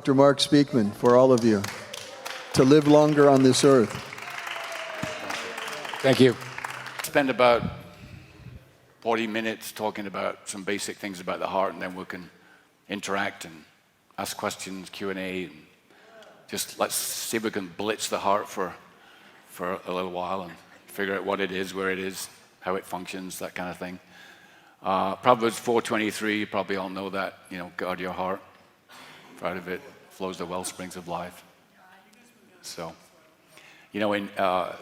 Dr. Mark Speakman for all of you to live longer on this earth. Thank you. Spend about 40 minutes talking about some basic things about the heart, and then we can interact and ask questions, Q&A, and just let's see if we can blitz the heart for a little while and figure out what it is, where it is, how it functions, that kind of thing. Proverbs 4:23, you probably all know that, guard your heart. For out of it flows the well springs of life. So, in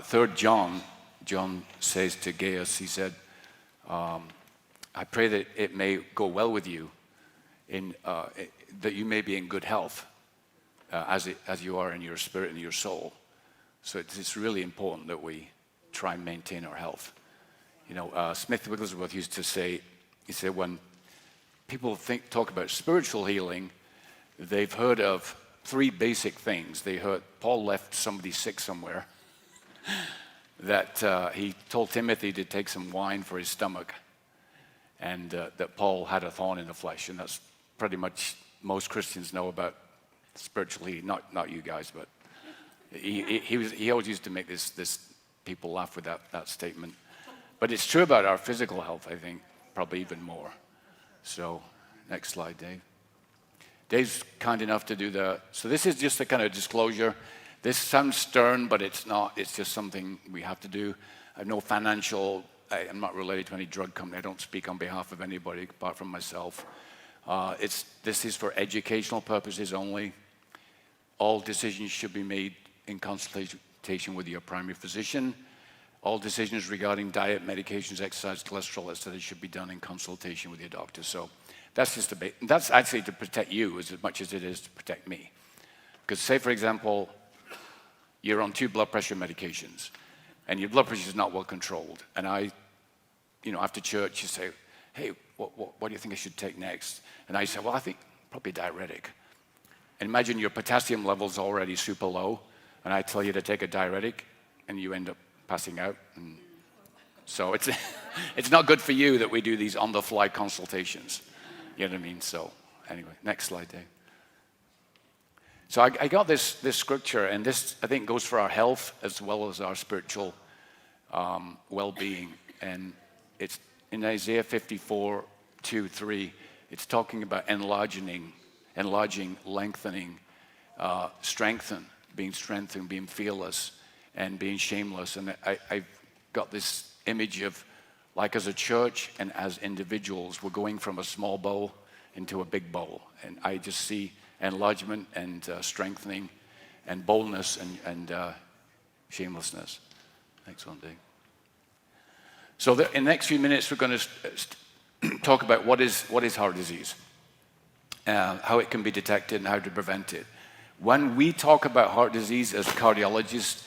3 John, John says to Gaius, he said, I pray that it may go well with you, that you may be in good health, as you are in your spirit and your soul. So it's really important that we try and maintain our health. Smith Wigglesworth used to say, he said, when people talk about spiritual healing, they've heard of 3 basic things. They heard Paul left somebody sick somewhere, that he told Timothy to take some wine for his stomach, and that Paul had a thorn in the flesh. And that's pretty much most Christians know about spiritual healing. Not you guys, but he always used to make this people laugh with that statement. But it's true about our physical health, I think, probably even more. So, next slide, Dave. Dave's kind enough to do so this is just a kind of disclosure. This sounds stern, but it's not. It's just something we have to do. I have no I'm not related to any drug company. I don't speak on behalf of anybody apart from myself. This is for educational purposes only. All decisions should be made in consultation with your primary physician. All decisions regarding diet, medications, exercise, cholesterol, etc. should be done in consultation with your doctor. So that's just that's actually to protect you as much as it is to protect me. Because say, for example, you're on 2 blood pressure medications, and your blood pressure is not well controlled. And after church, you say, hey, what do you think I should take next? And I say, well, I think probably diuretic. And imagine your potassium level's already super low, and I tell you to take a diuretic, and you end up passing out. And so it's not good for you that we do these on-the-fly consultations. You know what I mean? So anyway, next slide, Dave. So I got this scripture, and this, I think, goes for our health as well as our spiritual well-being. And it's in Isaiah 54:2-3. It's talking about enlarging, lengthening, being strengthened, being fearless, and being shameless. And I've got this image of, like as a church and as individuals, we're going from a small bowl into a big bowl. And I just see enlargement and strengthening and boldness and shamelessness. Next one, Dave. So in the next few minutes, we're going to talk about what is heart disease, how it can be detected, and how to prevent it. When we talk about heart disease as cardiologists,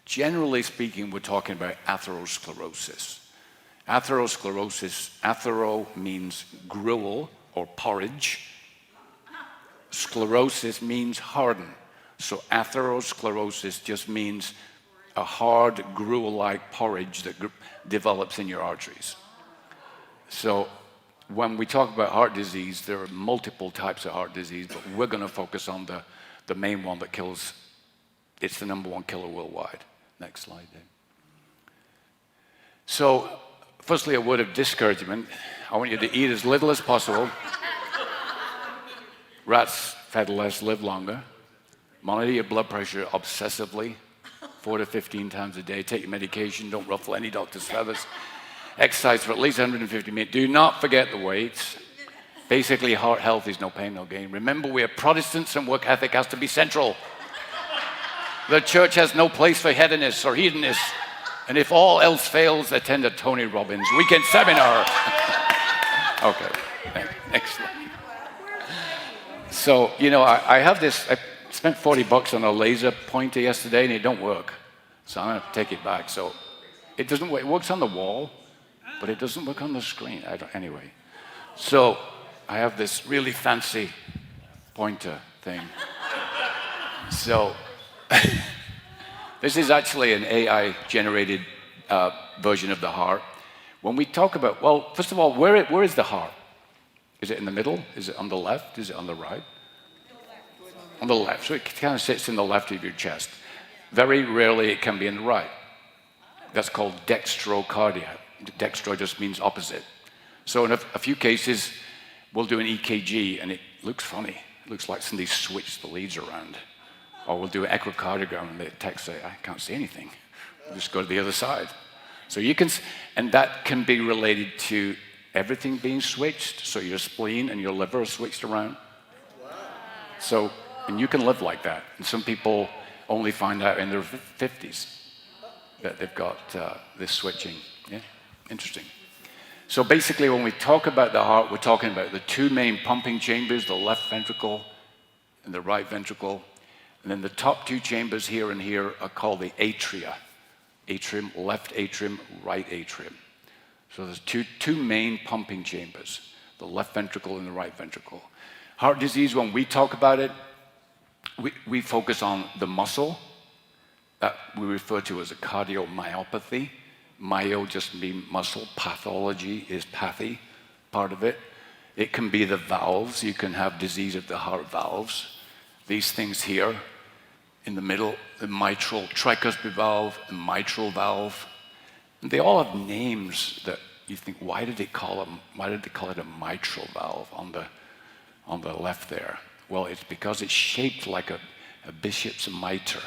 generally speaking, we're talking about atherosclerosis. Atherosclerosis, athero means gruel or porridge. Sclerosis means harden. So atherosclerosis just means a hard gruel-like porridge that develops in your arteries. So when we talk about heart disease, there are multiple types of heart disease, but we're going to focus on the main one that kills. It's the #1 killer worldwide. Next slide, Dave. So firstly, a word of discouragement. I want you to eat as little as possible. Rats fed less live longer. Monitor your blood pressure obsessively, 4 to 15 times a day. Take your medication. Don't ruffle any doctor's feathers. Exercise for at least 150 minutes. Do not forget the weights. Basically, heart health is no pain, no gain. Remember, we are Protestants and work ethic has to be central. The church has no place for hedonists or hedonists. And if all else fails, attend a Tony Robbins weekend seminar. Okay, next slide. So, I have this, I spent $40 on a laser pointer yesterday, and it don't work. So I'm going to take it back. So it doesn't work. It works on the wall, but it doesn't work on the screen. Anyway. So I have this really fancy pointer thing. So this is actually an AI-generated version of the heart. When we talk about, well, first of all, where is the heart? Is it in the middle? Is it on the left? Is it on the right? on the left. So it kind of sits in the left of your chest. Very rarely it can be in the right. That's called dextrocardia. Dextro just means opposite. So in a few cases, we'll do an EKG and it looks funny. It looks like somebody switched the leads around. Or we'll do an echocardiogram and the techs say, I can't see anything. We'll just go to the other side. So you can, and that can be related to everything being switched. So your spleen and your liver are switched around. So, and you can live like that. And some people only find out in their 50s that they've got this switching. Yeah, interesting. So basically when we talk about the heart, we're talking about the two main pumping chambers, the left ventricle and the right ventricle. And then the top two chambers here and here are called the atria. Atrium, left atrium, right atrium. So there's two main pumping chambers, the left ventricle and the right ventricle. Heart disease, when we talk about it, we focus on the muscle that we refer to as a cardiomyopathy. Myo just means muscle. Pathology is pathy, part of it. It can be the valves. You can have disease of the heart valves. These things here in the middle, the mitral tricuspid valve, the mitral valve. And they all have names that you think, why did they call it a mitral valve on the left there? Well, it's because it's shaped like a bishop's mitre.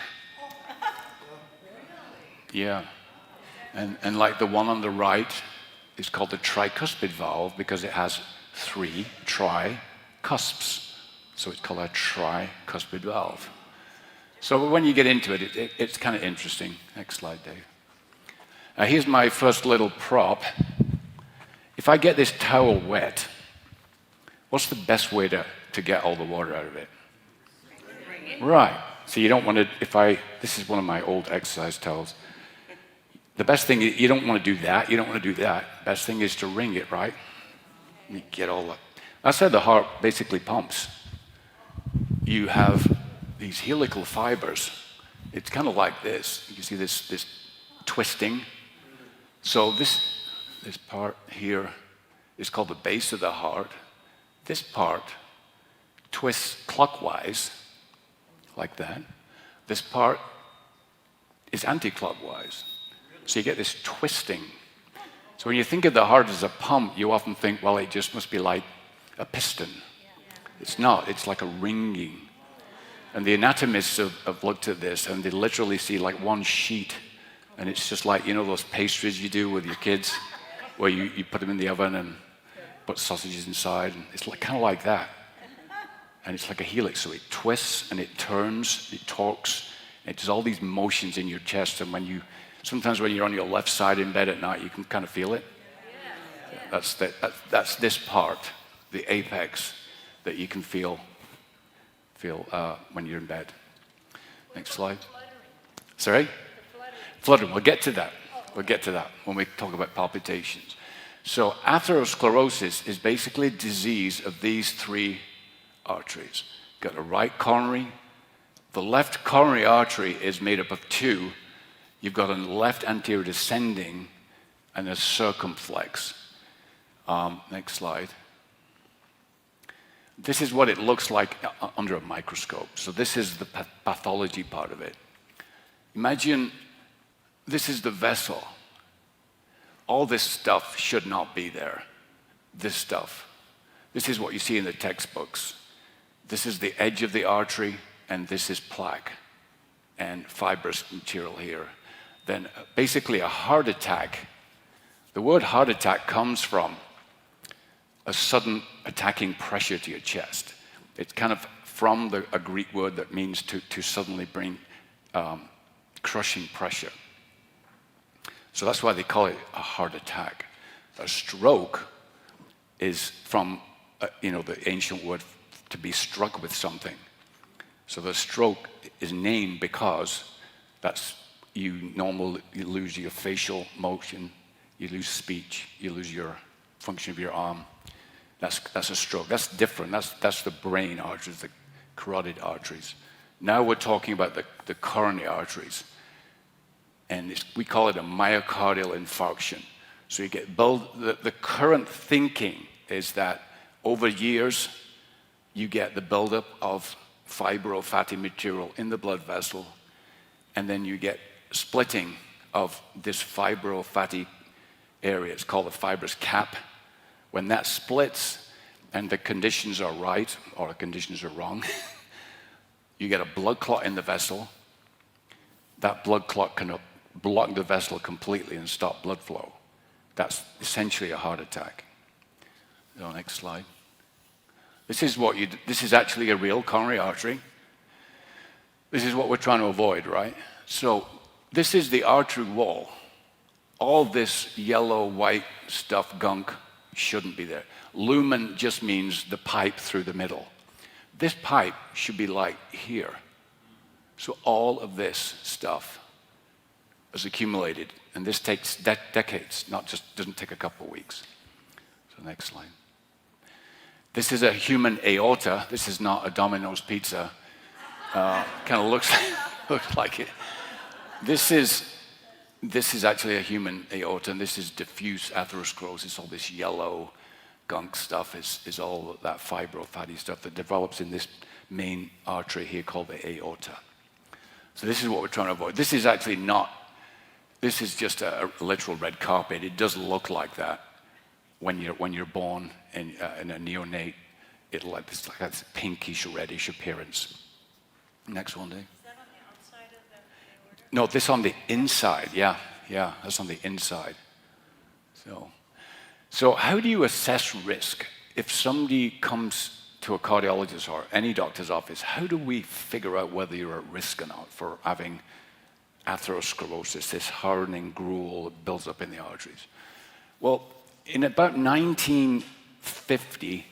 Yeah. And like the one on the right is called the tricuspid valve because it has 3 tri-cusps. So it's called a tricuspid valve. So when you get into it, it's kind of interesting. Next slide, Dave. Here's my first little prop. If I get this towel wet, what's the best way to get all the water out of it? Right. So you don't want to, this is one of my old exercise towels. The best thing, you don't want to do that. You don't want to do that. Best thing is to wring it, right? You get all that. That's how the heart basically pumps. You have these helical fibers. It's kind of like this. You see this twisting. So this part here is called the base of the heart. This part twists clockwise, like that. This part is anti-clockwise. So you get this twisting. So when you think of the heart as a pump, you often think, well, it just must be like a piston. It's not. It's like a ringing. And the anatomists have looked at this, and they literally see like one sheet. And it's just like, you know those pastries you do with your kids, where you put them in the oven and put sausages inside. And it's like, kind of like that. And it's like a helix. So it twists, and it turns, it torques. It does all these motions in your chest. And sometimes when you're on your left side in bed at night, you can kind of feel it. That's this part, the apex, that you can feel when you're in bed. Next slide. Sorry? Fluttering. We'll get to that. We'll get to that when we talk about palpitations. So atherosclerosis is basically a disease of these 3 arteries. You've got a right coronary. The left coronary artery is made up of 2. You've got a left anterior descending and a circumflex. Next slide. This is what it looks like under a microscope. So this is the pathology part of it. Imagine this is the vessel. All this stuff should not be there. This stuff. This is what you see in the textbooks. This is the edge of the artery, and this is plaque and fibrous material here. Then basically a heart attack. The word heart attack comes from a sudden attacking pressure to your chest. It's kind of from a Greek word that means to suddenly bring crushing pressure. So that's why they call it a heart attack. A stroke is from the ancient word to be struck with something. So the stroke is named because you lose your facial motion, you lose speech, you lose your function of your arm. That's a stroke. That's different. That's the brain arteries, the carotid arteries. Now we're talking about the coronary arteries. And we call it a myocardial infarction. So you get the current thinking is that over years, you get the buildup of fibrofatty material in the blood vessel, and then you get splitting of this fibrofatty area. It's called the fibrous cap. When that splits and the conditions are right or the conditions are wrong, you get a blood clot in the vessel. That blood clot can block the vessel completely and stop blood flow. That's essentially a heart attack. So next slide. This is actually a real coronary artery. This is what we're trying to avoid, right? So this is the artery wall. All this yellow, white stuff, gunk, shouldn't be there. Lumen just means the pipe through the middle. This pipe should be like here. So all of this stuff is accumulated, and this takes decades, doesn't take a couple of weeks. So next slide. This is a human aorta. This is not a Domino's pizza. Kind of looks like it. This is actually a human aorta, and this is diffuse atherosclerosis. All this yellow gunk stuff is all that fibrofatty stuff that develops in this main artery here called the aorta. So this is what we're trying to avoid. This is actually not, this is just a literal red carpet. It does look like that when you're born in a neonate. It'll like this pinkish reddish appearance. Next one, Dave. Is that on the outside of the aorta? No, this on the inside. Yeah, that's on the inside. So how do you assess risk? If somebody comes to a cardiologist or any doctor's office, how do we figure out whether you're at risk or not for having atherosclerosis, this hardening gruel that builds up in the arteries? Well, in about 1950,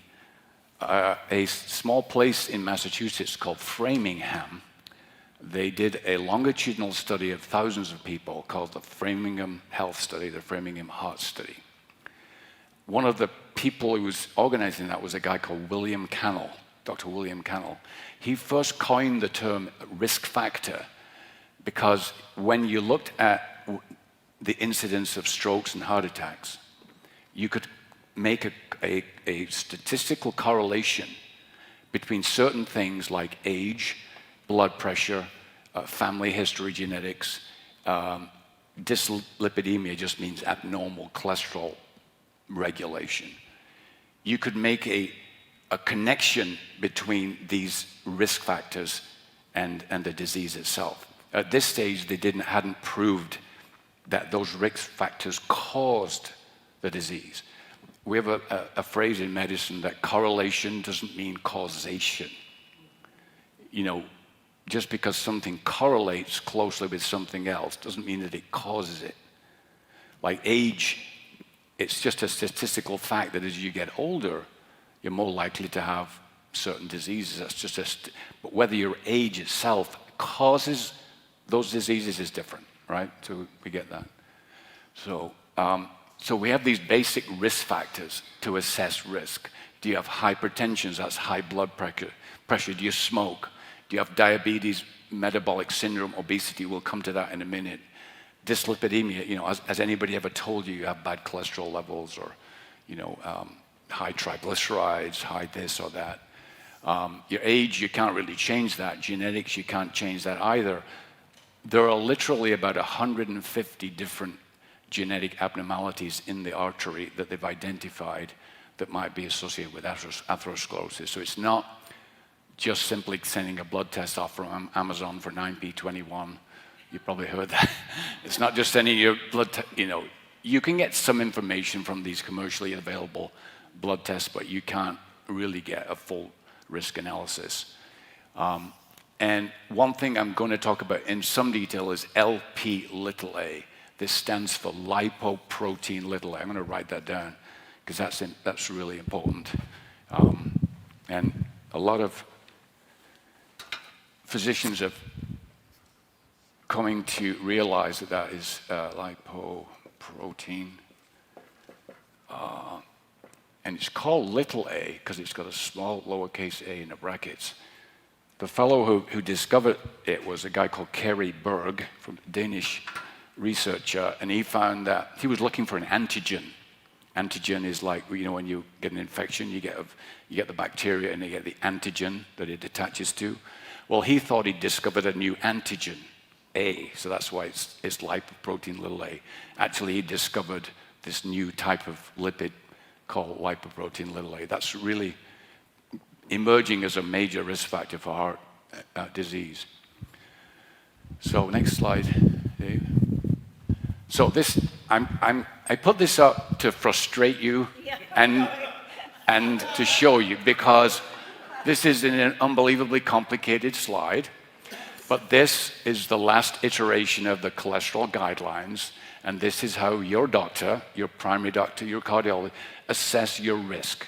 a small place in Massachusetts called Framingham, they did a longitudinal study of thousands of people called the Framingham Health Study, the Framingham Heart Study. One of the people who was organizing that was a guy called William Cannell, Dr. William Cannell. He first coined the term risk factor because when you looked at the incidence of strokes and heart attacks, you could make a statistical correlation between certain things like age, blood pressure, family history, genetics. Dyslipidemia just means abnormal cholesterol regulation. You could make a connection between these risk factors and the disease itself. At this stage, they hadn't proved that those risk factors caused the disease. We have a phrase in medicine that correlation doesn't mean causation. You know, just because something correlates closely with something else doesn't mean that it causes it. Like age, it's just a statistical fact that as you get older, you're more likely to have certain diseases. That's just but whether your age itself causes those diseases is different, right? So we get that. So we have these basic risk factors to assess risk. Do you have hypertension? That's high blood pressure. Do you smoke? Do you have diabetes, metabolic syndrome, obesity? We'll come to that in a minute. Dyslipidemia, you know, has anybody ever told you have bad cholesterol levels or, you know, high triglycerides, high this or that? Your age, you can't really change that. Genetics, you can't change that either. There are literally about 150 different genetic abnormalities in the artery that they've identified that might be associated with atherosclerosis. So it's not just simply sending a blood test off from Amazon for 9p21. You probably heard that. It's not just sending your blood you know, you can get some information from these commercially available blood tests, but you can't really get a full risk analysis. And one thing I'm going to talk about in some detail is Lp(a). This stands for lipoprotein(a). I'm going to write that down because that's really important. And a lot of physicians have coming to realize that is lipoprotein. And it's called a because it's got a small lowercase a in the brackets. The fellow who discovered it was a guy called Kerry Berg, from Danish researcher, and he found that he was looking for an antigen Antigen is like, when you get an infection, you get the bacteria and you get the antigen that it attaches to. Well, he thought he discovered a new antigen, A, so that's why it's lipoprotein little a. Actually, he discovered this new type of lipid called lipoprotein little a. That's really emerging as a major risk factor for heart disease. So next slide, Dave. So this, I put this up to frustrate you and to show you, because this is an unbelievably complicated slide, but this is the last iteration of the cholesterol guidelines, and this is how your doctor, your primary doctor, your cardiologist, assess your risk.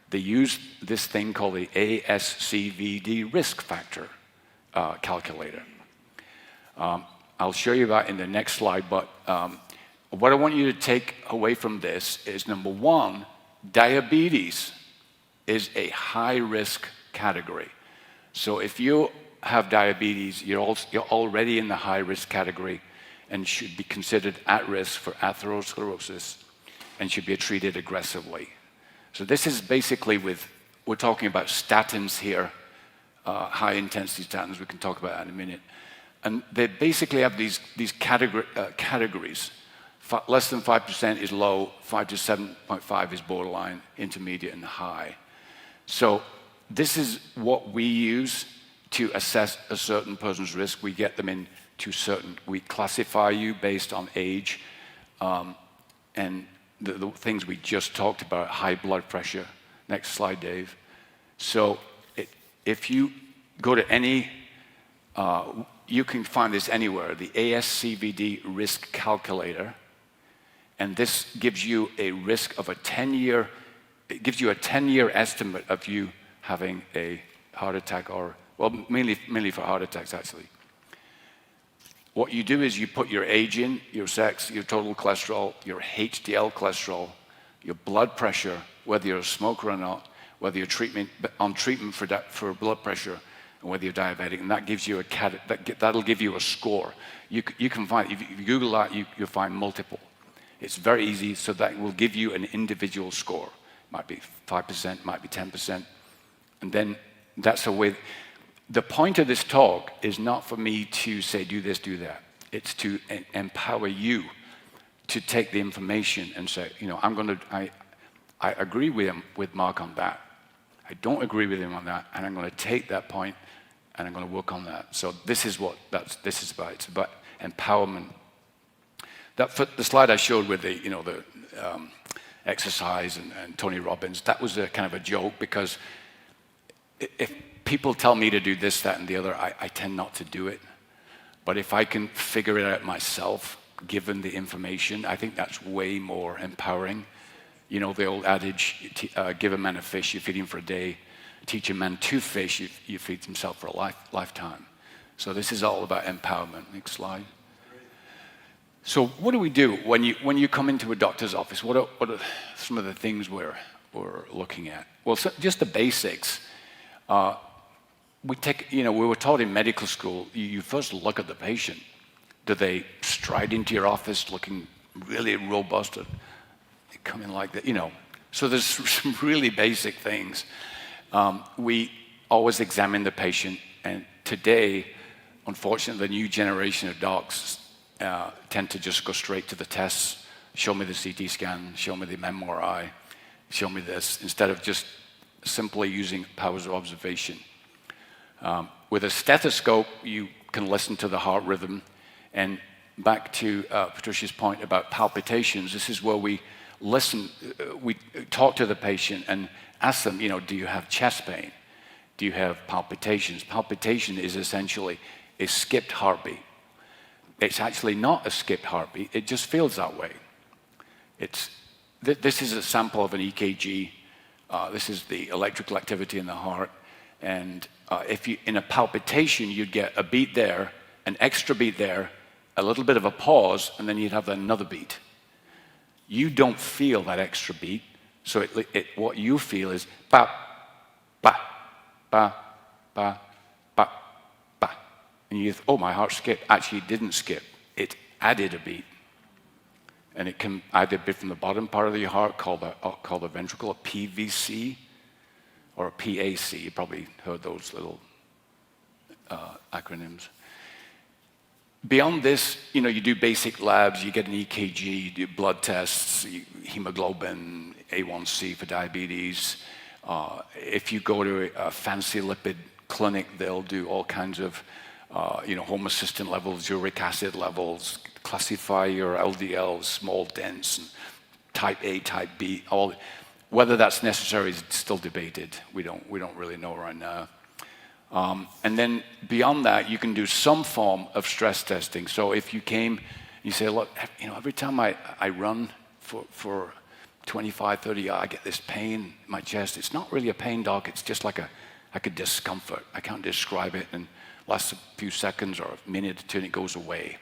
They use this thing called the ASCVD risk factor calculator. I'll show you that in the next slide, but what I want you to take away from this is, number one, diabetes is a high-risk category. So if you have diabetes, you're already in the high-risk category and should be considered at risk for atherosclerosis and should be treated aggressively. So this is basically we're talking about statins here, high-intensity statins. We can talk about that in a minute. And they basically have these categories. Less than 5% is low, 5 to 7.5 is borderline, intermediate, and high. So this is what we use to assess a certain person's risk. We get them we classify you based on age, and the things we just talked about, high blood pressure. Next slide, Dave. So if you go to any, you can find this anywhere, the ASCVD risk calculator, and this gives you a risk of it gives you a 10-year estimate of you having a heart attack, mainly for heart attacks, actually. What you do is you put your age in, your sex, your total cholesterol, your HDL cholesterol, your blood pressure, whether you're a smoker or not, whether you're on treatment for blood pressure, and whether you're diabetic, and that gives you that'll give you a score. You can find, if you Google that, you'll find multiple. It's very easy, so that will give you an individual score. Might be 5%, might be 10%, and then that's a way. The point of this talk is not for me to say do this, do that. It's to empower you to take the information and say, I agree with Mark on that. I don't agree with him on that, and I'm going to take that point and I'm going to work on that. So this is what this is about. It's about empowerment. The slide I showed with the exercise and Tony Robbins, that was a kind of a joke, because if people tell me to do this, that, and the other, I tend not to do it. But if I can figure it out myself, given the information, I think that's way more empowering. The old adage, give a man a fish, you feed him for a day. Teach a man to fish, you feed himself for a lifetime. So this is all about empowerment. Next slide. So what do we do when you come into a doctor's office? What are some of the things we're looking at? Well, just the basics. We were taught in medical school, you first look at the patient. Do they stride into your office looking really robust? Or they come in like that, So there's some really basic things. We always examine the patient, and today, unfortunately, the new generation of docs tend to just go straight to the tests. Show me the CT scan, show me the MRI, show me this, instead of just simply using powers of observation. With a stethoscope, you can listen to the heart rhythm. And back to Patricia's point about palpitations, this is where we listen, we talk to the patient and ask them, do you have chest pain? Do you have palpitations? Palpitation is essentially a skipped heartbeat. It's actually not a skipped heartbeat, it just feels that way. This is a sample of an EKG. This is the electrical activity in the heart. And if you, in a palpitation, you'd get a beat there, an extra beat there, a little bit of a pause, and then you'd have another beat. You don't feel that extra beat, so what you feel is ba, ba, ba, ba, ba, ba. And you think, oh, my heart skipped. Actually, it didn't skip. It added a beat. And it can either be from the bottom part of the heart, called the ventricle, a PVC, or a PAC. You probably heard those little acronyms. Beyond this, you do basic labs, you get an EKG, you do blood tests, hemoglobin, A1C for diabetes. If you go to a fancy lipid clinic, they'll do all kinds of, homocysteine levels, uric acid levels, classify your LDL, small, dense, and type A, type B. Whether that's necessary is still debated. We don't really know right now. And then beyond that, you can do some form of stress testing. So if you came, you say, look, every time I run for 25, 30 yards, I get this pain in my chest. It's not really a pain, doc. It's just like a discomfort. I can't describe it, and lasts a few seconds or a minute or two, and it goes away.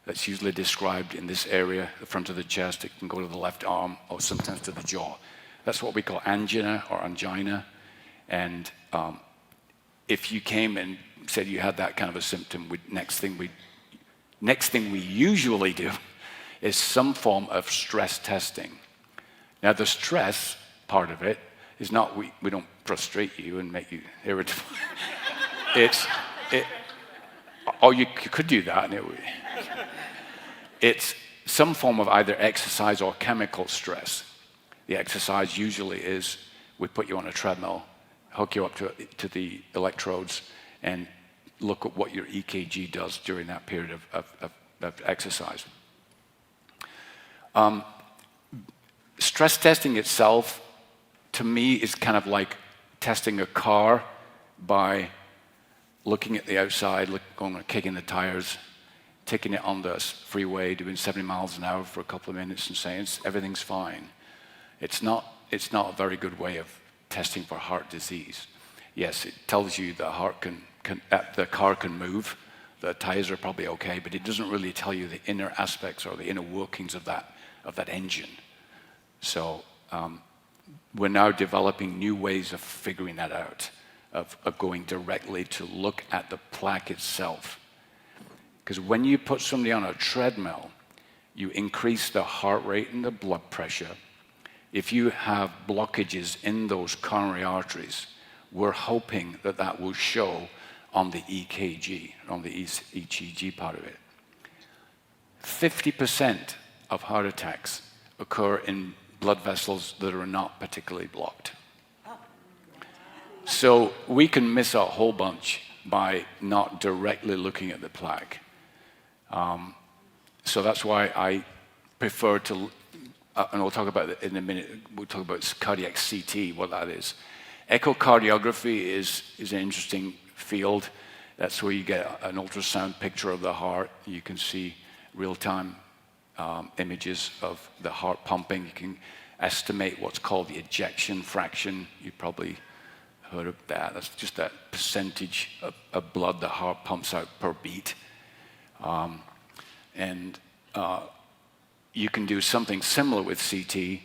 That's usually described in this area, the front of the chest. It can go to the left arm or sometimes to the jaw. That's what we call angina or angina. And if you came and said you had that kind of a symptom, next thing we usually do is some form of stress testing. Now, the stress part of it is not we don't frustrate you and make you irritable. You could do that, and it's some form of either exercise or chemical stress. The exercise usually is we put you on a treadmill, hook you up to the electrodes, and look at what your EKG does during that period of exercise. Stress testing itself, to me, is kind of like testing a car by looking at the outside, going and kicking the tires, taking it on the freeway, doing 70 miles an hour for a couple of minutes and saying everything's fine. It's not a very good way of testing for heart disease. Yes, it tells you the car can move, the tires are probably okay, but it doesn't really tell you the inner aspects or the inner workings of that engine. So we're now developing new ways of figuring that out, of going directly to look at the plaque itself. Because when you put somebody on a treadmill, you increase the heart rate and the blood pressure. If you have blockages in those coronary arteries, we're hoping that will show on the EKG, on the ECG part of it. 50% of heart attacks occur in blood vessels that are not particularly blocked. So we can miss a whole bunch by not directly looking at the plaque. So that's why I prefer to, and we'll talk about it in a minute, we'll talk about cardiac CT, what that is. Echocardiography is an interesting field. That's where you get an ultrasound picture of the heart. You can see real-time images of the heart pumping. You can estimate what's called the ejection fraction. You probably heard of that. That's just that percentage of blood the heart pumps out per beat. You can do something similar with CT.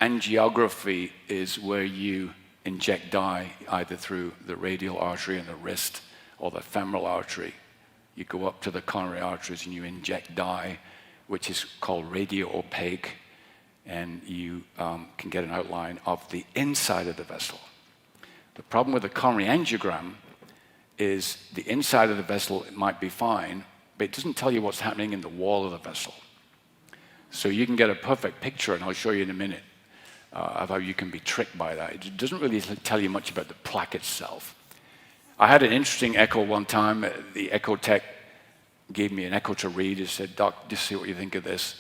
Angiography is where you inject dye either through the radial artery in the wrist or the femoral artery. You go up to the coronary arteries and you inject dye, which is called radio-opaque, and you can get an outline of the inside of the vessel. The problem with the coronary angiogram is the inside of the vessel might be fine, but it doesn't tell you what's happening in the wall of the vessel. So you can get a perfect picture, and I'll show you in a minute, of how you can be tricked by that. It doesn't really tell you much about the plaque itself. I had an interesting echo one time. The echo tech gave me an echo to read. He said, "Doc, just see what you think of this."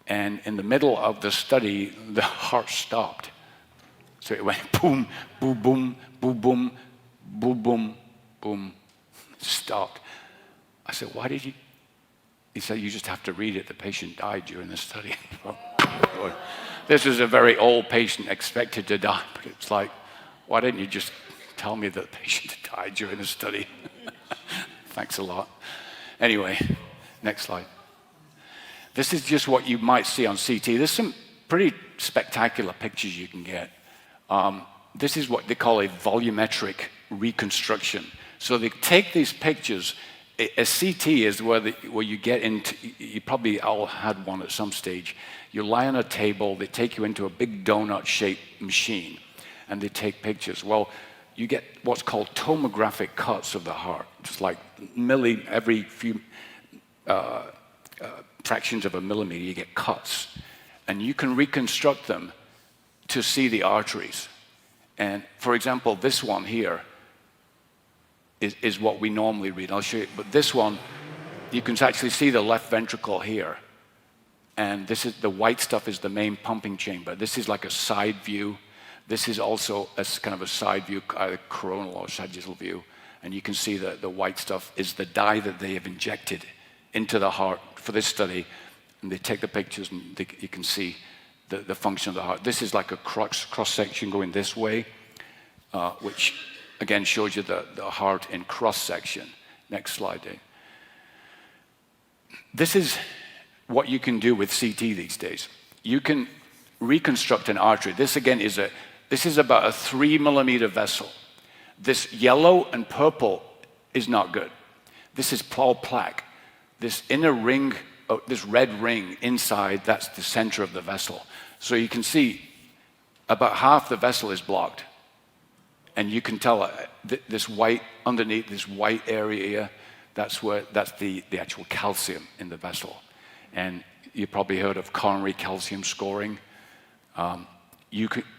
And in the middle of the study, the heart stopped. So it went boom, boom, boom, boom, boom, boom, boom, boom, stopped. I said, "Why did you?" He said, "You just have to read it. The patient died during the study." This is a very old patient expected to die, but it's like, why didn't you just tell me that the patient died during the study? Thanks a lot. Anyway, next slide. This is just what you might see on CT. There's some pretty spectacular pictures you can get. This is what they call a volumetric reconstruction. So they take these pictures A CT is where you get into, you probably all had one at some stage. You lie on a table, they take you into a big donut-shaped machine, and they take pictures. Well, you get what's called tomographic cuts of the heart, just like every few fractions of a millimeter, you get cuts. And you can reconstruct them to see the arteries. And for example, this one here is what we normally read. I'll show you, but this one, you can actually see the left ventricle here. And this is the white stuff is the main pumping chamber. This is like a side view. This is also a kind of a side view, either coronal or sagittal view. And you can see that the white stuff is the dye that they have injected into the heart for this study. And they take the pictures and you can see the function of the heart. This is like a cross-section going this way, which again shows you the heart in cross-section. Next slide, Dave. This is what you can do with CT these days. You can reconstruct an artery. This again this is about a 3 millimeter vessel. This yellow and purple is not good. This is all plaque. This inner ring, this red ring inside, that's the center of the vessel. So you can see about half the vessel is blocked. And you can tell this white, underneath this white area here, that's the actual calcium in the vessel. And you probably heard of coronary calcium scoring.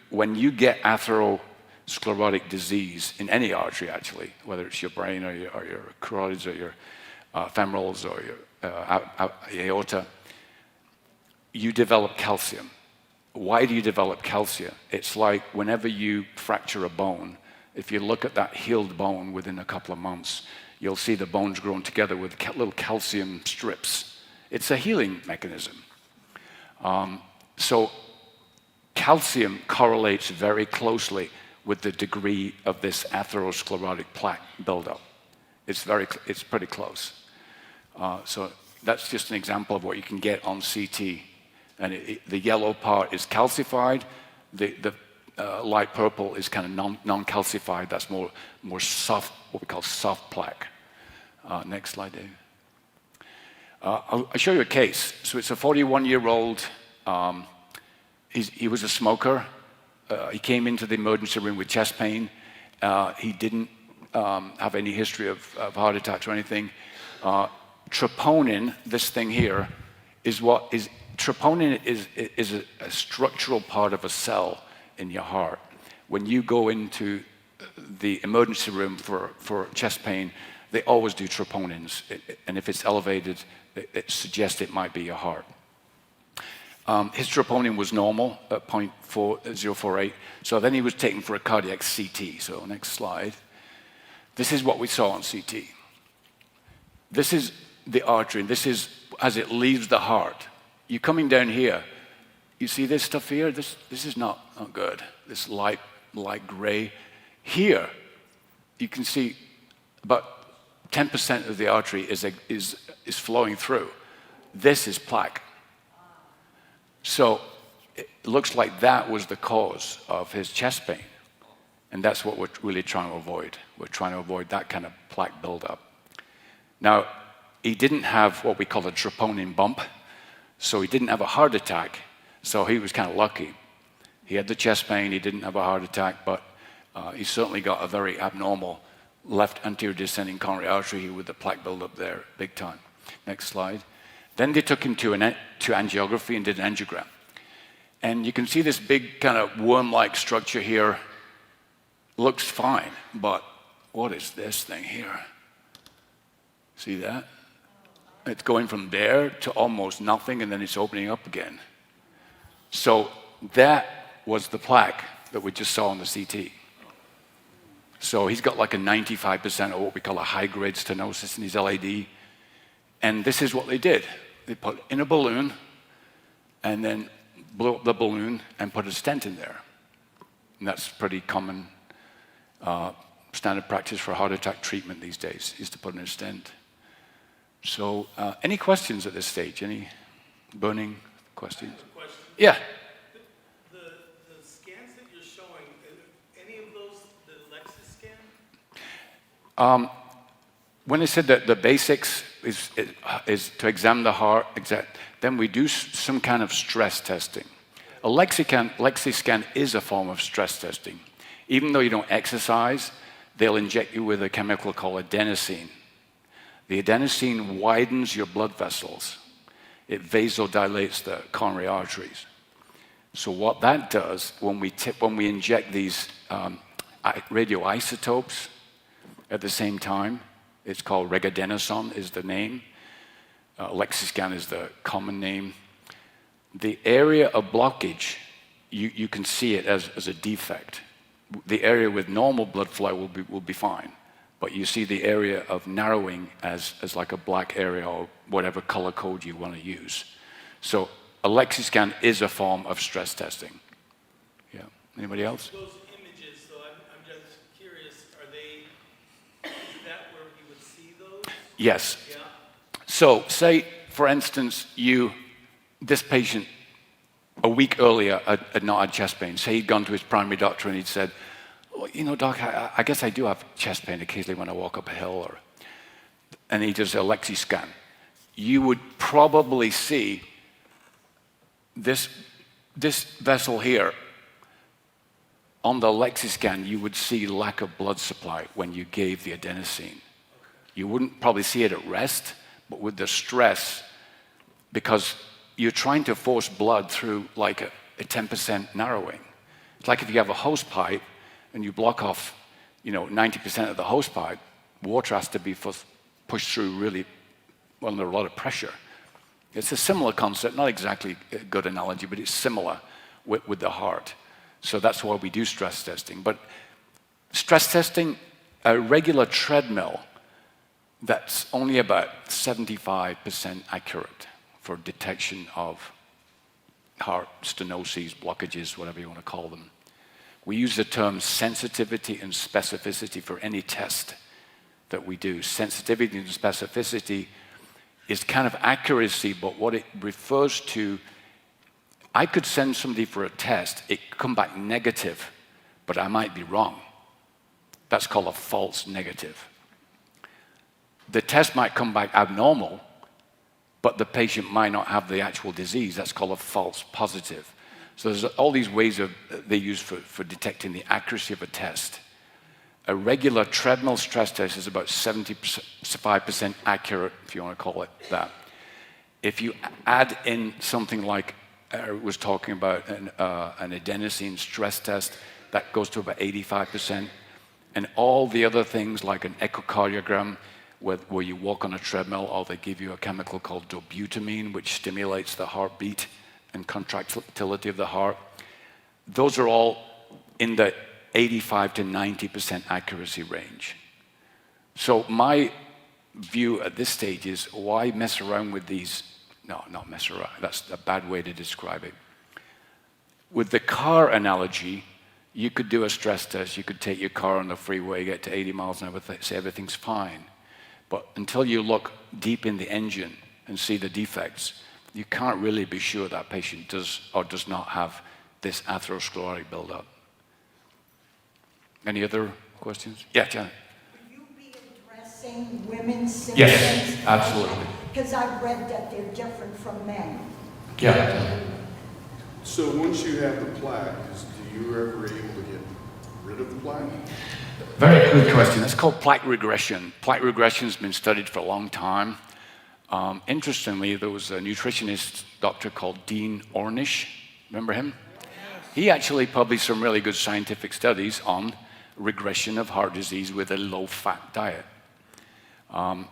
When you get atherosclerotic disease in any artery, actually, whether it's your brain or your carotids or your femorals or your aorta, you develop calcium. Why do you develop calcium? It's like whenever you fracture a bone, if you look at that healed bone within a couple of months, you'll see the bones growing together with little calcium strips. It's a healing mechanism. So calcium correlates very closely with the degree of this atherosclerotic plaque buildup. It's pretty close. So that's just an example of what you can get on CT. And the yellow part is calcified. The light purple is kind of non-calcified. That's more soft, what we call soft plaque. Next slide, Dave. I'll show you a case. So it's a 41-year-old. He was a smoker. He came into the emergency room with chest pain. He didn't have any history of heart attacks or anything. Troponin, this thing here, troponin is a structural part of a cell in your heart. When you go into the emergency room for chest pain, they always do troponins. And if it's elevated, it suggests it might be your heart. His troponin was normal at 0.048. So then he was taken for a cardiac CT. So next slide. This is what we saw on CT. This is the artery, and this is as it leaves the heart. You're coming down here. You see this stuff here? This is not good. This light gray. Here, you can see about 10% of the artery is flowing through. This is plaque. So it looks like that was the cause of his chest pain. And that's what we're really trying to avoid. We're trying to avoid that kind of plaque buildup. Now, he didn't have what we call a troponin bump. So he didn't have a heart attack. So he was kind of lucky. He had the chest pain. He didn't have a heart attack, but he certainly got a very abnormal left anterior descending coronary artery with the plaque buildup there, big time. Next slide. Then they took him to angiography and did an angiogram. And you can see this big kind of worm-like structure here. Looks fine, but what is this thing here? See that? It's going from there to almost nothing, and then it's opening up again. So that was the plaque that we just saw on the CT. So he's got like a 95% of what we call a high-grade stenosis in his LAD. And this is what they did. They put in a balloon and then blew up the balloon and put a stent in there. And that's pretty common standard practice for heart attack treatment these days, is to put in a stent. So any questions at this stage? Any burning questions? I have a question. Yeah. The scans that you're showing, any of those the Lexus scan? when I said that the basics is to examine the heart, then we do some kind of stress testing. A Lexiscan is a form of stress testing. Even though you don't exercise, they'll inject you with a chemical called adenosine. The adenosine widens your blood vessels. It vasodilates the coronary arteries. So what that does, when we inject these radioisotopes at the same time, it's called regadenoson is the name. Lexiscan is the common name. The area of blockage, you can see it as a defect. The area with normal blood flow will be fine, but you see the area of narrowing as like a black area or whatever color code you want to use. So a Lexiscan is a form of stress testing. Yeah. Anybody else? Those images, though, I'm just curious, is that where you would see those? Yes. Yeah. So say, for instance, this patient a week earlier had not had chest pain. Say he'd gone to his primary doctor and he'd said, well, you know, doc, I guess I do have chest pain occasionally when I walk up a hill. And he does a Lexiscan. You would probably see this vessel here. On the Lexiscan, you would see lack of blood supply when you gave the adenosine. You wouldn't probably see it at rest, but with the stress, because you're trying to force blood through like a 10% narrowing. It's like if you have a hose pipe and you block off, 90% of the hose pipe, water has to be pushed through really, under a lot of pressure. It's a similar concept, not exactly a good analogy, but it's similar with the heart. So that's why we do stress testing. But stress testing, a regular treadmill, that's only about 75% accurate for detection of heart stenoses, blockages, whatever you want to call them. We use the term sensitivity and specificity for any test that we do. Sensitivity and specificity is kind of accuracy, but what it refers to, I could send somebody for a test, it could come back negative, but I might be wrong. That's called a false negative. The test might come back abnormal, but the patient might not have the actual disease. That's called a false positive. So there's all these ways they use for detecting the accuracy of a test. A regular treadmill stress test is about 75% accurate, if you want to call it that. If you add in something like Eric was talking about an adenosine stress test, that goes to about 85%. And all the other things like an echocardiogram, where you walk on a treadmill, or they give you a chemical called dobutamine, which stimulates the heartbeat and contractility of the heart. Those are all in the 85 to 90% accuracy range. So my view at this stage is, why mess around with these? No, not mess around. That's a bad way to describe it. With the car analogy, you could do a stress test. You could take your car on the freeway, get to 80 miles an hour, say everything's fine. But until you look deep in the engine and see the defects, you can't really be sure that patient does or does not have this atherosclerotic buildup. Any other questions? Yeah, Janet. Will you be addressing women's symptoms? Yes, absolutely. Because I've read that they're different from men. Yeah. So once you have the plaque, do you ever able to get rid of the plaque? Very good question. That's called plaque regression. Plaque regression has been studied for a long time. Interestingly, there was a nutritionist doctor called Dean Ornish. Remember him? He actually published some really good scientific studies on regression of heart disease with a low-fat diet.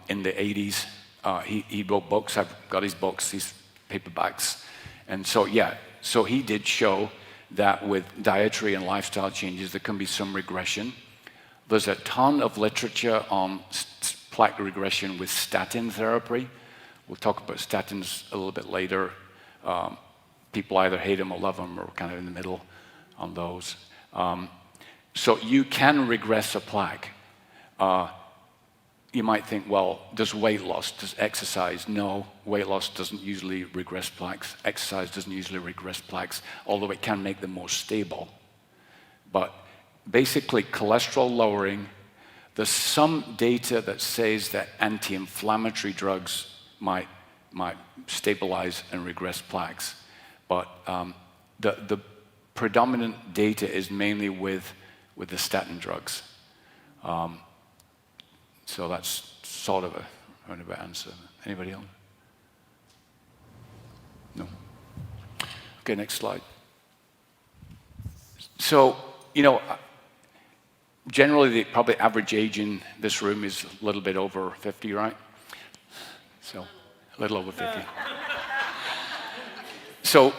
In the 80s, he wrote books. I've got his books, these paperbacks. And so, so he did show that with dietary and lifestyle changes, there can be some regression. There's a ton of literature on plaque regression with statin therapy. We'll talk about statins a little bit later. People either hate them or love them, or kind of in the middle on those. So you can regress a plaque. You might think, well, does weight loss, does exercise? No, weight loss doesn't usually regress plaques. Exercise doesn't usually regress plaques, although it can make them more stable. But basically, cholesterol lowering, There's some data that says that anti-inflammatory drugs might stabilize and regress plaques, but the predominant data is mainly with the statin drugs. So that's sort of a roundabout answer. Anybody else? No. Okay, next slide. So, generally the probably average age in this room is a little bit over 50, right? So, a little over 50. So,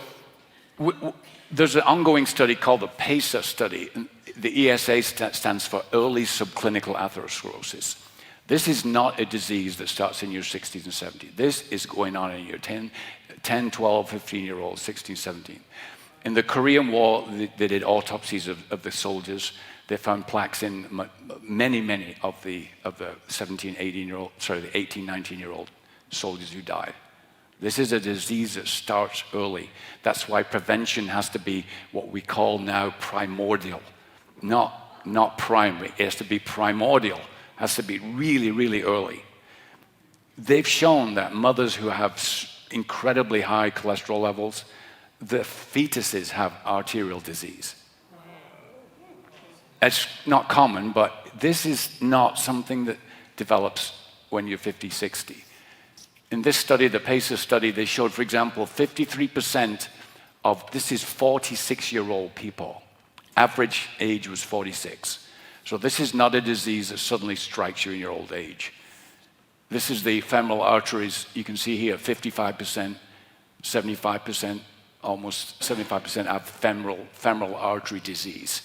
there's an ongoing study called the PACER study. And the ESA stands for early subclinical atherosclerosis. This is not a disease that starts in your 60s and 70s. This is going on in your 10, 12, 15-year-olds, 16, 17. In the Korean War, they did autopsies of the soldiers. They found plaques in many of the 17, 18-year-old, the 18, 19-year-old soldiers who died. This is a disease that starts early. That's why prevention has to be what we call now primordial, not primary. It has to be primordial. It has to be really, really early. They've shown that mothers who have incredibly high cholesterol levels, the fetuses have arterial disease. It's not common, but this is not something that develops when you're 50, 60. In this study, the PACER study, they showed, for example, 53% of, this is 46-year-old people. Average age was 46. So this is not a disease that suddenly strikes you in your old age. This is the femoral arteries. You can see here, 55%, 75%, almost 75% have femoral artery disease.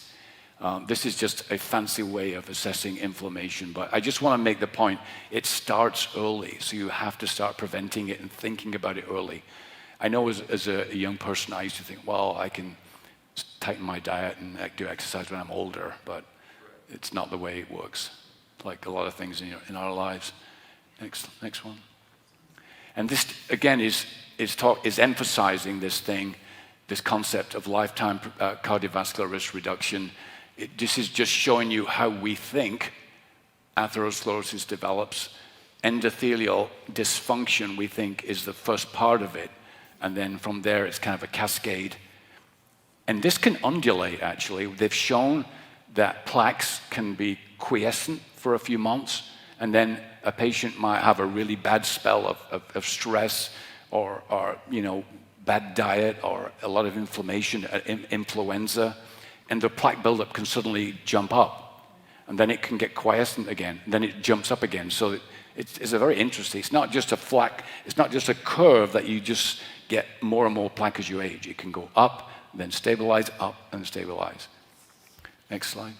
This is just a fancy way of assessing inflammation, but I just want to make the point, it starts early, so you have to start preventing it and thinking about it early. I know as a young person, I used to think, well, I can tighten my diet and do exercise when I'm older, but it's not the way it works, like a lot of things in our lives. Next one. And this, again, is emphasizing this concept of lifetime cardiovascular risk reduction. This is just showing you how we think atherosclerosis develops. Endothelial dysfunction, we think, is the first part of it. And then from there, it's kind of a cascade. And this can undulate, actually. They've shown that plaques can be quiescent for a few months, and then a patient might have a really bad spell of stress or bad diet or a lot of inflammation, influenza, and the plaque buildup can suddenly jump up, and then it can get quiescent again, and then it jumps up again. So it's a very interesting. It's not just a plaque. It's not just a curve that you just get more and more plaque as you age. It can go up, then stabilize, up, and stabilize. Next slide.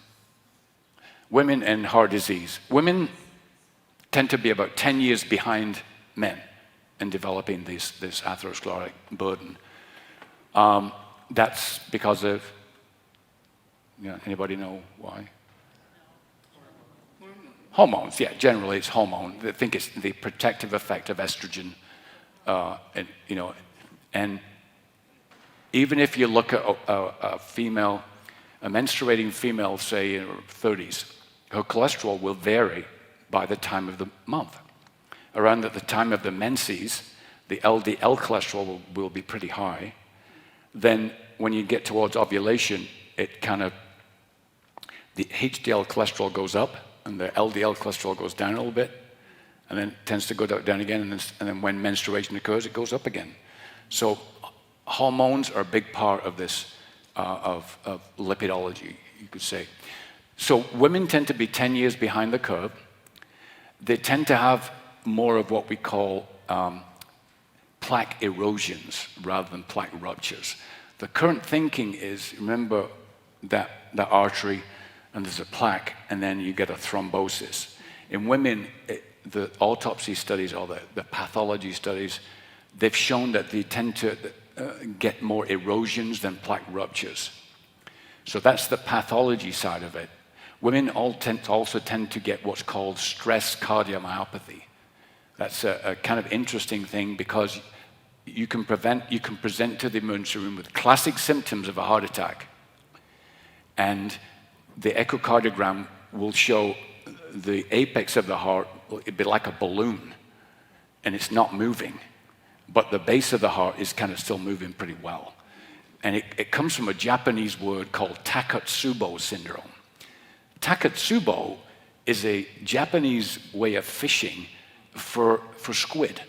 Women and heart disease. Women tend to be about 10 years behind men in developing this atherosclerotic burden. That's because of, anybody know why? Hormones, yeah, generally it's hormone. They think it's the protective effect of estrogen. And even if you look at a menstruating female, say in her 30s, her cholesterol will vary by the time of the month. Around at the time of the menses, the LDL cholesterol will be pretty high. Then when you get towards ovulation, the HDL cholesterol goes up and the LDL cholesterol goes down a little bit, and then tends to go down again, and then when menstruation occurs, it goes up again. So hormones are a big part of this, of lipidology, you could say. So women tend to be 10 years behind the curve. They tend to have more of what we call plaque erosions rather than plaque ruptures. The current thinking is, remember that the artery, and there's a plaque, and then you get a thrombosis. In women, the autopsy studies or the pathology studies, they've shown that they tend to get more erosions than plaque ruptures. So that's the pathology side of it. Women also tend to get what's called stress cardiomyopathy. That's a kind of interesting thing because you can present to the emergency room with classic symptoms of a heart attack, and the echocardiogram will show the apex of the heart, it'd be like a balloon, and it's not moving. But the base of the heart is kind of still moving pretty well. And it comes from a Japanese word called Takotsubo syndrome. Takotsubo is a Japanese way of fishing for squid.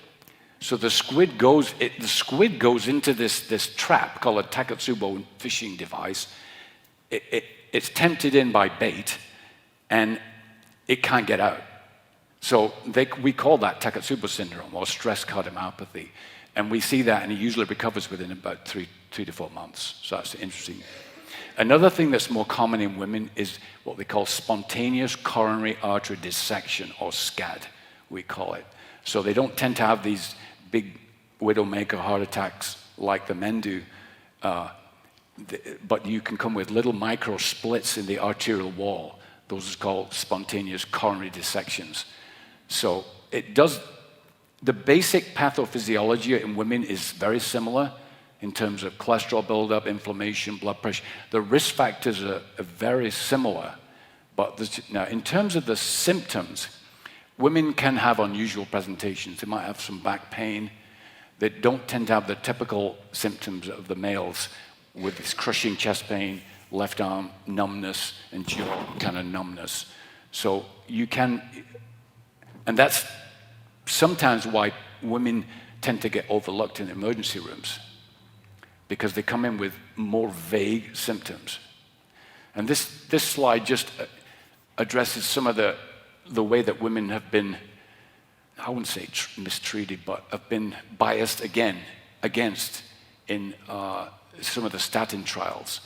So the squid goes into this trap called a Takotsubo fishing device. It's tempted in by bait, and it can't get out. So we call that Takotsubo syndrome or stress cardiomyopathy. And we see that, and it usually recovers within about 3 to 4 months. So that's interesting. Another thing that's more common in women is what they call spontaneous coronary artery dissection, or SCAD, we call it. So they don't tend to have these big widowmaker heart attacks like the men do, but you can come with little micro splits in the arterial wall. Those are called spontaneous coronary dissections. So it does. The basic pathophysiology in women is very similar in terms of cholesterol buildup, inflammation, blood pressure. The risk factors are very similar. But now, in terms of the symptoms, women can have unusual presentations. They might have some back pain. They don't tend to have the typical symptoms of the males with this crushing chest pain, left arm numbness, and jaw kind of numbness. So you can, and that's sometimes why women tend to get overlooked in emergency rooms, because they come in with more vague symptoms. And this slide just addresses some of the way that women have been, I wouldn't say mistreated, but have been biased against in some of the statin trials.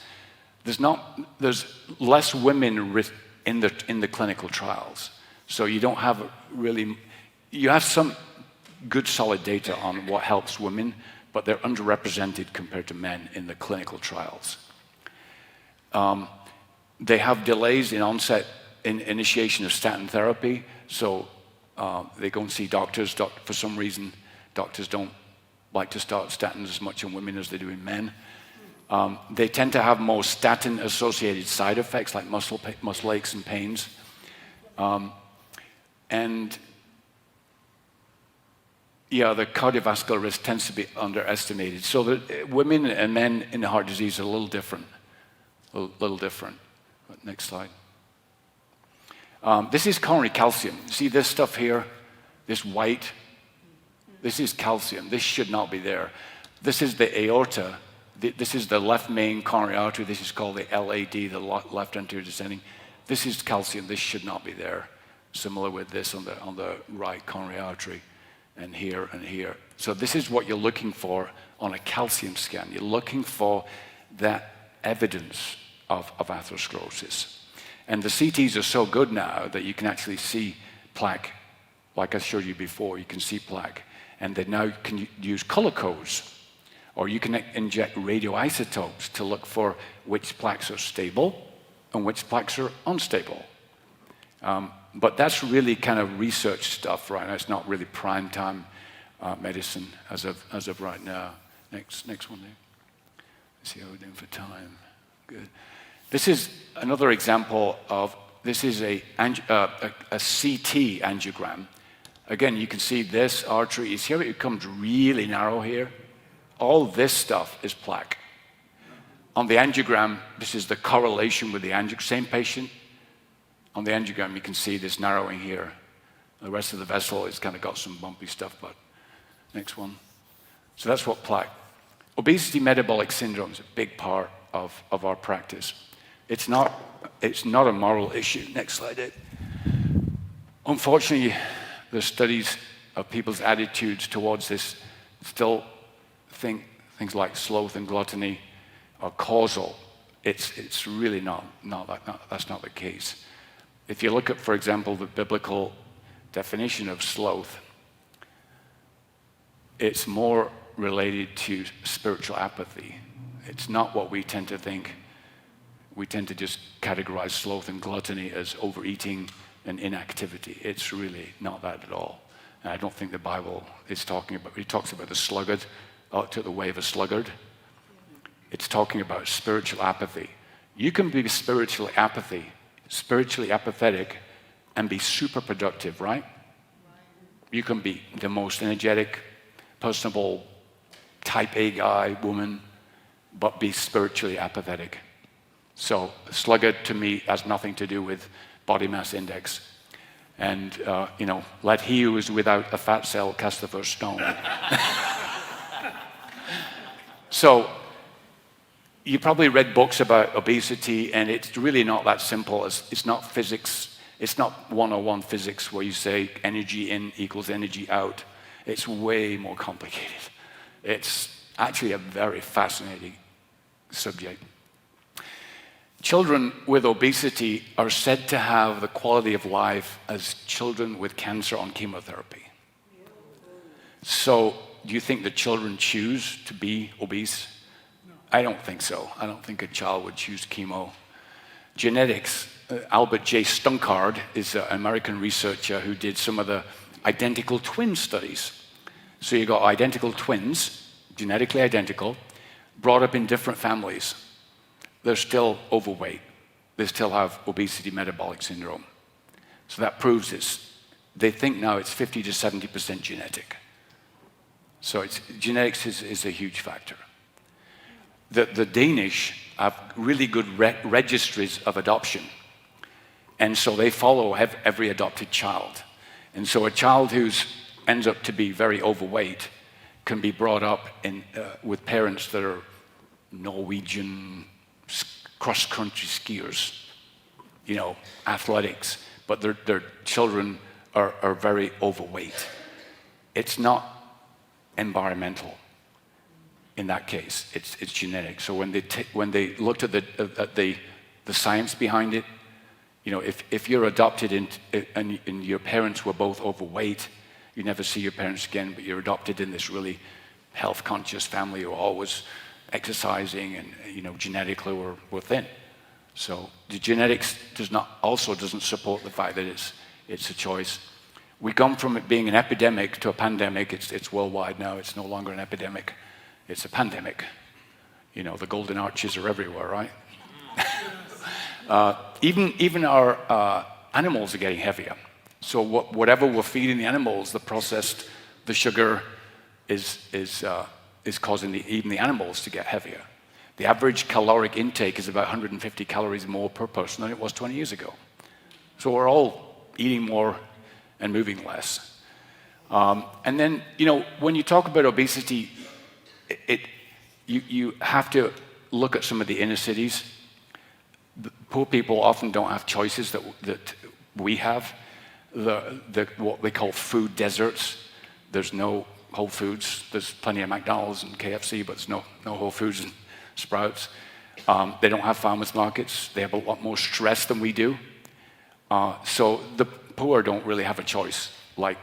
There's less women in the clinical trials, so you don't have really. You have some good solid data on what helps women, but they're underrepresented compared to men in the clinical trials. They have delays in initiation of statin therapy, so they go and see doctors. For some reason, doctors don't like to start statins as much in women as they do in men. They tend to have more statin-associated side effects like muscle aches and pains. The cardiovascular risk tends to be underestimated. So that women and men in heart disease are a little different. Next slide. This is coronary calcium. See this stuff here? This white? This is calcium. This should not be there. This is the aorta. This is the left main coronary artery. This is called the LAD, the left anterior descending. This is calcium. This should not be there. Similar with this on the right coronary artery. And here and here. So this is what you're looking for on a calcium scan. You're looking for that evidence of atherosclerosis. And the CTs are so good now that you can actually see plaque. Like I showed you before, you can see plaque. And they now can use color codes, or you can inject radioisotopes to look for which plaques are stable and which plaques are unstable. But that's really kind of research stuff right now. It's not really prime time medicine as of right now. Next one there. Let's see how we're doing for time. Good. This is another example of, this is a CT angiogram. Again, you can see this artery is here. It becomes really narrow here. All this stuff is plaque. On the angiogram, this is the correlation with the same patient. On the angiogram, you can see this narrowing here. The rest of the vessel has kind of got some bumpy stuff, but next one. So that's what plaque. Obesity metabolic syndrome is a big part of our practice. It's not a moral issue. Next slide. Unfortunately, the studies of people's attitudes towards this still think things like sloth and gluttony are causal. It's really not that's not the case. If you look at, for example, the biblical definition of sloth, it's more related to spiritual apathy. It's not what we tend to think. We tend to just categorize sloth and gluttony as overeating and inactivity. It's really not that at all. And I don't think the Bible is talking about, it talks about the sluggard, to the way of a sluggard. It's talking about spiritual apathy. You can be spiritually apathetic and be super productive, right? You can be the most energetic, personable, type A guy, woman, but be spiritually apathetic. So sluggard to me has nothing to do with body mass index. And, let he who is without a fat cell cast the first stone. So you probably read books about obesity, and it's really not that simple. It's not physics. It's not 101 physics where you say energy in equals energy out. It's way more complicated. It's actually a very fascinating subject. Children with obesity are said to have the quality of life as children with cancer on chemotherapy. So, do you think the children choose to be obese? I don't think so. I don't think a child would choose chemo. Genetics, Albert J. Stunkard is an American researcher who did some of the identical twin studies. So you got identical twins, genetically identical, brought up in different families. They're still overweight. They still have obesity metabolic syndrome. So that proves they think now it's 50 to 70% genetic. So genetics is a huge factor. The Danish have really good registries of adoption. And so they follow every adopted child. And so a child who ends up to be very overweight can be brought up with parents that are Norwegian cross-country skiers, athletics, but their children are very overweight. It's not environmental in that case. It's genetic. So when they looked at the science behind it, if you're adopted and your parents were both overweight, you never see your parents again, but you're adopted in this really health-conscious family who are always exercising and, genetically we're thin. So the genetics doesn't support the fact that it's a choice. We come from it being an epidemic to a pandemic. It's worldwide now. It's no longer an epidemic. It's a pandemic. The golden arches are everywhere, right? Even our animals are getting heavier. So whatever we're feeding the animals, the sugar is causing even the animals to get heavier. The average caloric intake is about 150 calories more per person than it was 20 years ago. So we're all eating more and moving less. And then, when you talk about obesity, you have to look at some of the inner cities. The poor people often don't have choices that we have. What we call food deserts. There's no Whole Foods. There's plenty of McDonald's and KFC, but there's no Whole Foods and Sprouts. They don't have farmers markets. They have a lot more stress than we do. So the poor don't really have a choice like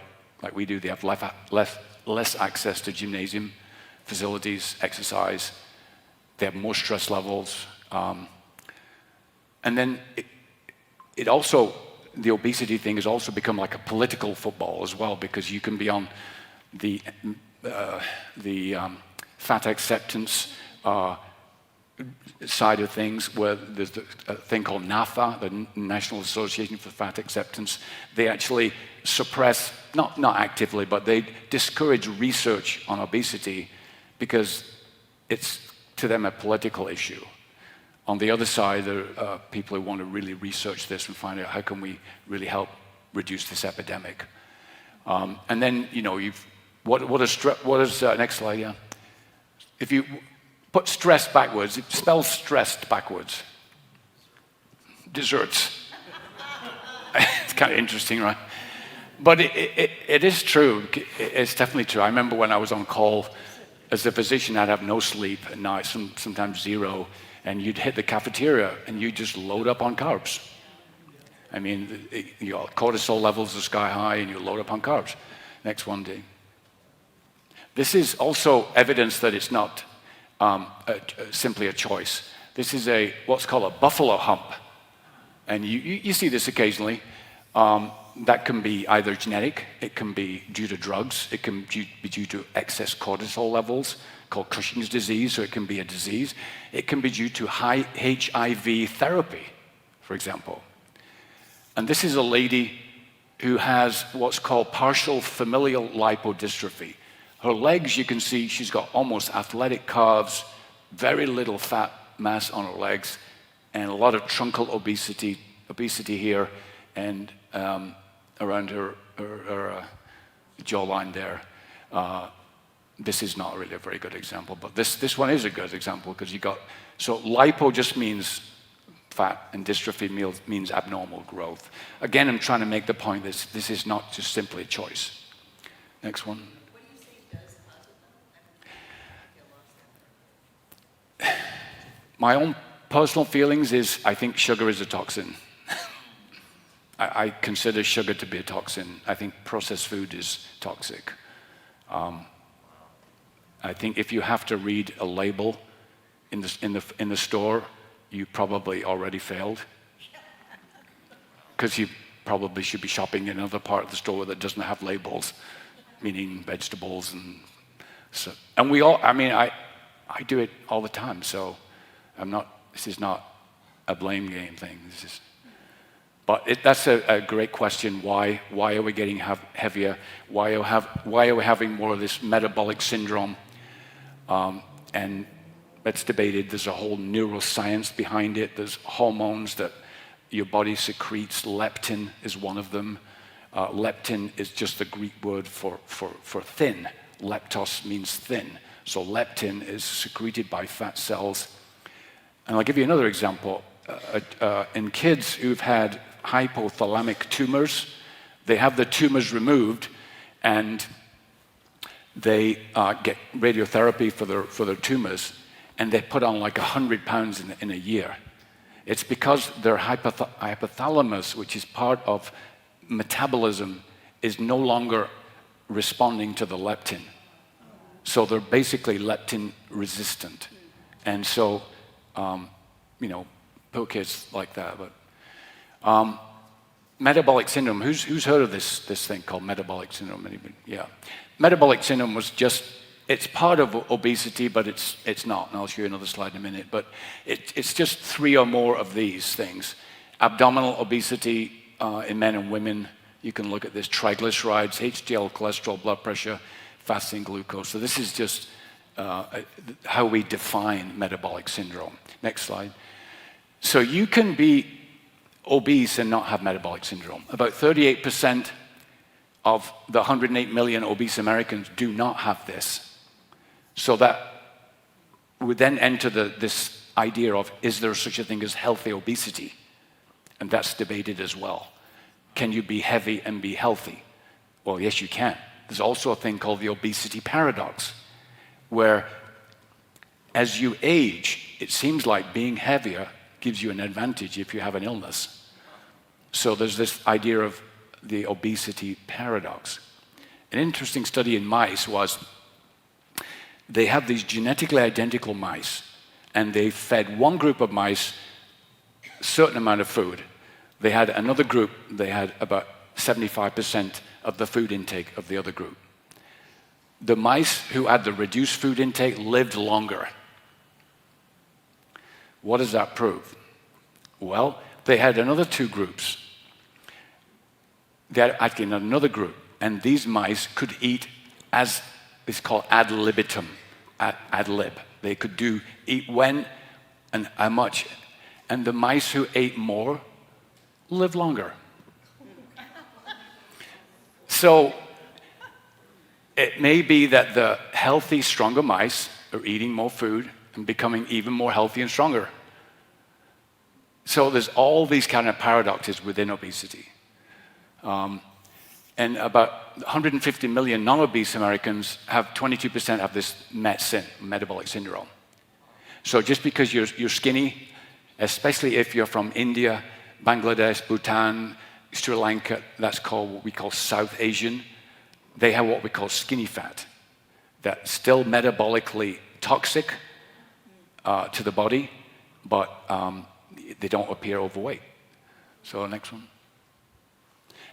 we do. They have less access to gymnasium facilities, exercise. They have more stress levels. And then the obesity thing has also become like a political football as well, because you can be on the fat acceptance side of things, where there's a thing called NAFA, the National Association for Fat Acceptance. They actually suppress, not actively, but they discourage research on obesity because it's, to them, a political issue. On the other side, there are people who want to really research this and find out how can we really help reduce this epidemic. And then, what is next slide, yeah? If you put stress backwards, it spells stressed backwards. Desserts. It's kind of interesting, right? But it is true. It's definitely true. I remember when I was on call as a physician, I'd have no sleep at night, sometimes zero, and you'd hit the cafeteria and you'd just load up on carbs. I mean, your cortisol levels are sky high and you load up on carbs. Next one, Dave. This is also evidence that it's not simply a choice. This is what's called a buffalo hump. And you see this occasionally. That can be either genetic, it can be due to drugs, it can be due to excess cortisol levels, called Cushing's disease, so it can be a disease. It can be due to high HIV therapy, for example. And this is a lady who has what's called partial familial lipodystrophy. Her legs, you can see she's got almost athletic calves, very little fat mass on her legs, and a lot of truncal obesity here, and around her jawline there. This is not really a very good example, but this one is a good example because so lipo just means fat, and dystrophy means abnormal growth. Again, I'm trying to make the point that this is not just simply a choice. Next one. What do you say does cause it, though? My own personal feelings is I think sugar is a toxin. I consider sugar to be a toxin. I think processed food is toxic. I think if you have to read a label in the store, you probably already failed. Because you probably should be shopping in another part of the store that doesn't have labels, meaning vegetables and so. And we all, I mean, I do it all the time, so this is not a blame game thing. But that's a great question. Why are we getting heavier? Why are we having more of this metabolic syndrome? And that's debated. There's a whole neuroscience behind it. There's hormones that your body secretes. Leptin is one of them. Leptin is just the Greek word for thin. Leptos means thin. So leptin is secreted by fat cells. And I'll give you another example. In kids who've had hypothalamic tumors, they have the tumors removed and they get radiotherapy for their tumors, and they put on like 100 pounds in a year. It's because their hypothalamus, which is part of metabolism, is no longer responding to the leptin. So they're basically leptin resistant. And so, poor kids like that. But metabolic syndrome, who's heard of this thing called metabolic syndrome? Anybody? Yeah. Metabolic syndrome was it's part of obesity, but it's not. And I'll show you another slide in a minute. But it's just 3 or more of these things. Abdominal obesity in men and women. You can look at this: triglycerides, HDL cholesterol, blood pressure, fasting glucose. So this is just how we define metabolic syndrome. Next slide. So you can be obese and not have metabolic syndrome. About 38% of the 108 million obese Americans do not have this. So that would then enter this idea of, is there such a thing as healthy obesity? And that's debated as well. Can you be heavy and be healthy? Well, yes, you can. There's also a thing called the obesity paradox, where as you age, it seems like being heavier gives you an advantage if you have an illness. So there's this idea of the obesity paradox. An interesting study in mice was they have these genetically identical mice, and they fed one group of mice a certain amount of food. They had another group, they had about 75% of the food intake of the other group. The mice who had the reduced food intake lived longer. What does that prove? Well, they had another 2 groups. They had actually another group, and these mice could eat as it's called ad libitum, ad lib. They could eat when and how much. And the mice who ate more lived longer. So it may be that the healthy, stronger mice are eating more food and becoming even more healthy and stronger. So there's all these kind of paradoxes within obesity. And about 150 million non-obese Americans have 22% have this metabolic syndrome. So just because you're skinny, especially if you're from India, Bangladesh, Bhutan, Sri Lanka, that's called what we call South Asian, they have what we call skinny fat. That's still metabolically toxic to the body, but they don't appear overweight. So next one.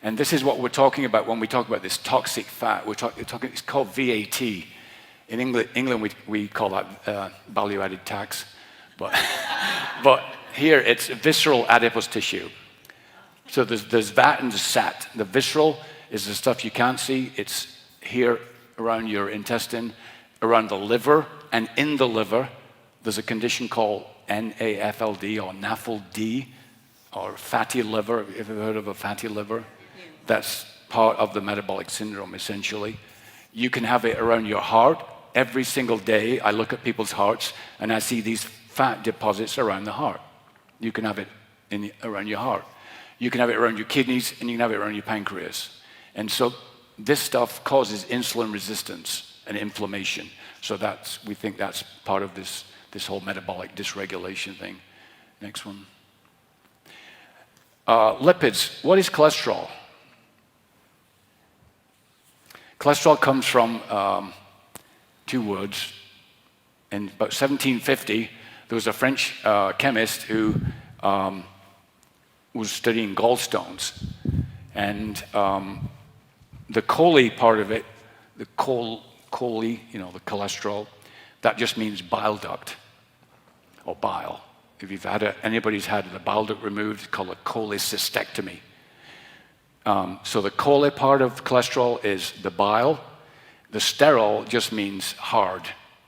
And this is what we're talking about when we talk about this toxic fat. We're talking, it's called VAT. In England we call that value-added tax. But here it's visceral adipose tissue. So there's that and the sat. The visceral is the stuff you can't see. It's here around your intestine, around the liver, and in the liver, there's a condition called NAFLD or NAFLD, or fatty liver. Have you ever heard of a fatty liver? That's part of the metabolic syndrome, essentially. You can have it around your heart. Every single day, I look at people's hearts, and I see these fat deposits around the heart. You can have it around your heart. You can have it around your kidneys, and you can have it around your pancreas. And so this stuff causes insulin resistance and inflammation. So we think that's part of this whole metabolic dysregulation thing. Next one. Lipids. What is cholesterol? Cholesterol comes from two words. In about 1750, there was a French chemist who was studying gallstones. And the chole part of it, the chole, the cholesterol, that just means bile duct or bile. If you've had anybody's had the bile duct removed, it's called a cholecystectomy. So the chole part of cholesterol is the bile. The sterol just means hard.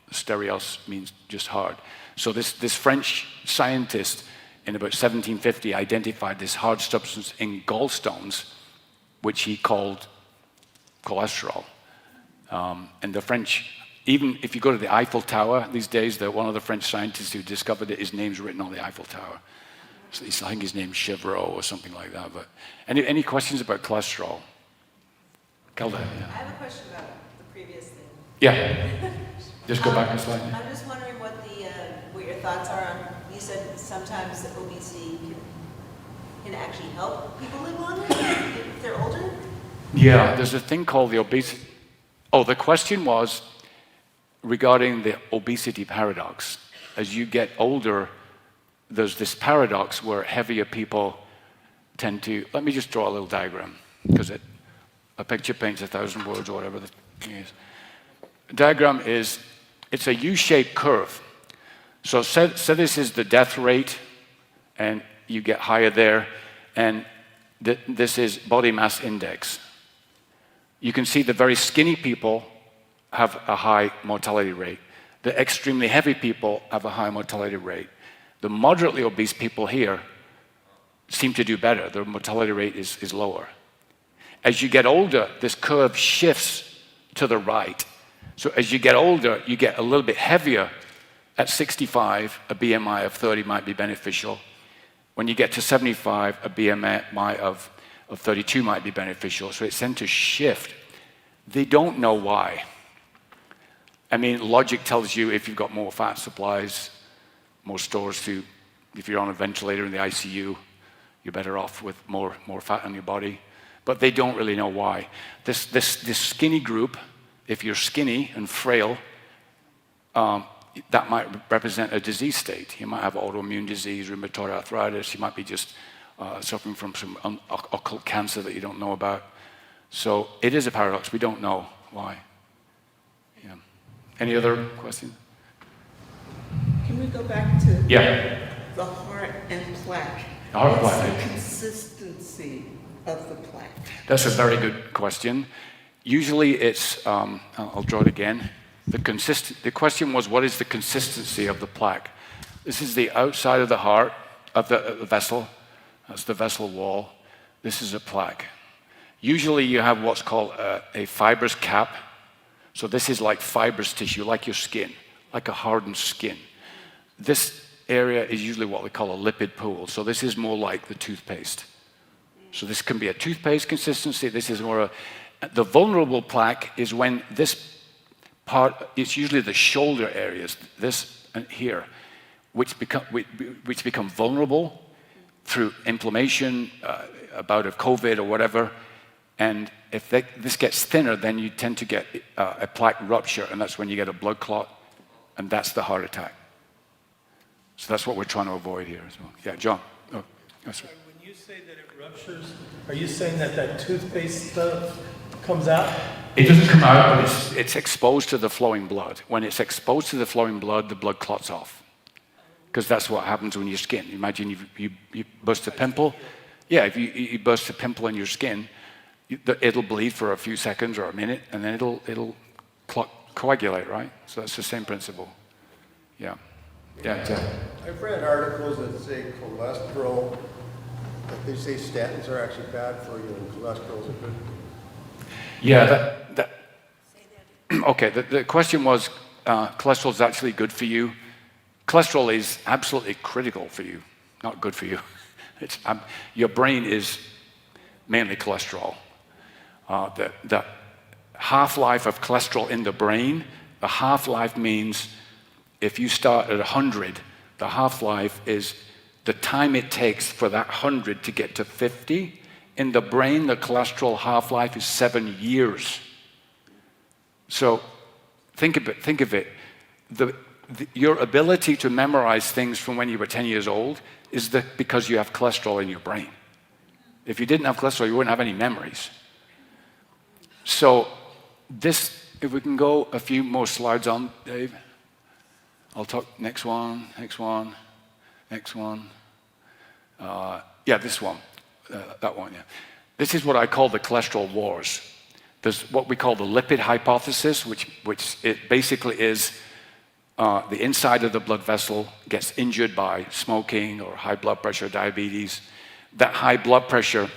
The stereos means just hard. So this French scientist in about 1750 identified this hard substance in gallstones, which he called cholesterol. And the French, even if you go to the Eiffel Tower these days, one of the French scientists who discovered it, his name's written on the Eiffel Tower. So I think his name's Chevreau or something like that. But any questions about cholesterol? Kelda, yeah. I have a question about the previous thing. Yeah. Just go back a slide. I'm just wondering what your thoughts are on, you said sometimes obesity can actually help people live longer if they're older? Yeah, there's a thing called the obesity. Oh, the question was regarding the obesity paradox. As you get older, there's this paradox where heavier people tend to, let me just draw a little diagram, because a picture paints 1,000 words or whatever the thing is. The diagram is, it's a U-shaped curve. So say this is the death rate, and you get higher there, and this is body mass index. You can see the very skinny people have a high mortality rate. The extremely heavy people have a high mortality rate. The moderately obese people here seem to do better. Their mortality rate is lower. As you get older, this curve shifts to the right. So as you get older, you get a little bit heavier. At 65, a BMI of 30 might be beneficial. When you get to 75, a BMI of 32 might be beneficial. So it's tends to shift. They don't know why. I mean, logic tells you if you've got more fat supplies, more stores if you're on a ventilator in the ICU, you're better off with more fat on your body. But they don't really know why. This skinny group, if you're skinny and frail, that might represent a disease state. You might have autoimmune disease, rheumatoid arthritis. You might be just suffering from some occult cancer that you don't know about. So it is a paradox. We don't know why. Yeah. Any other questions? Can we go back to Yeah. the heart and plaque? The heart What's plaque. the consistency of the plaque? That's a very good question. Usually it's, I'll draw it again. The question was, what is the consistency of the plaque? This is the outside of the heart, of the vessel. That's the vessel wall. This is a plaque. Usually you have what's called a fibrous cap. So this is like fibrous tissue, like your skin, like a hardened skin. This area is usually what we call a lipid pool. So this is more like the toothpaste. So this can be a toothpaste consistency. This is more the vulnerable plaque is when this part, it's usually the shoulder areas, this and here, which become vulnerable through inflammation, a bout of COVID or whatever. And if this gets thinner, then you tend to get a plaque rupture, and that's when you get a blood clot, and that's the heart attack. So that's what we're trying to avoid here as well. Yeah, John. Oh, that's right. When you say that it ruptures, are you saying that toothpaste stuff comes out? It doesn't come out, but it's exposed to the flowing blood. When it's exposed to the flowing blood, the blood clots off. Because that's what happens when your skin. Imagine you burst a pimple, Yeah, if you burst a pimple in your skin, it'll bleed for a few seconds or a minute, and then it'll coagulate, right? So that's the same principle. Yeah. Yeah, Jeff. I've read articles that say cholesterol, that they say statins are actually bad for you and cholesterol is good. Yeah, okay, the question was, cholesterol is actually good for you. Cholesterol is absolutely critical for you, not good for you. Your brain is mainly cholesterol. The half-life of cholesterol in the brain, the half-life means if you start at 100, the half-life is the time it takes for that 100 to get to 50. In the brain, the cholesterol half-life is 7 years. So think of it. Your ability to memorize things from when you were 10 years old is because you have cholesterol in your brain. If you didn't have cholesterol, you wouldn't have any memories. So this, if we can go a few more slides on, Dave. I'll talk next one. Yeah, this one. That one, yeah. This is what I call the cholesterol wars. There's what we call the lipid hypothesis, which it basically is the inside of the blood vessel gets injured by smoking or high blood pressure, diabetes. That high blood pressure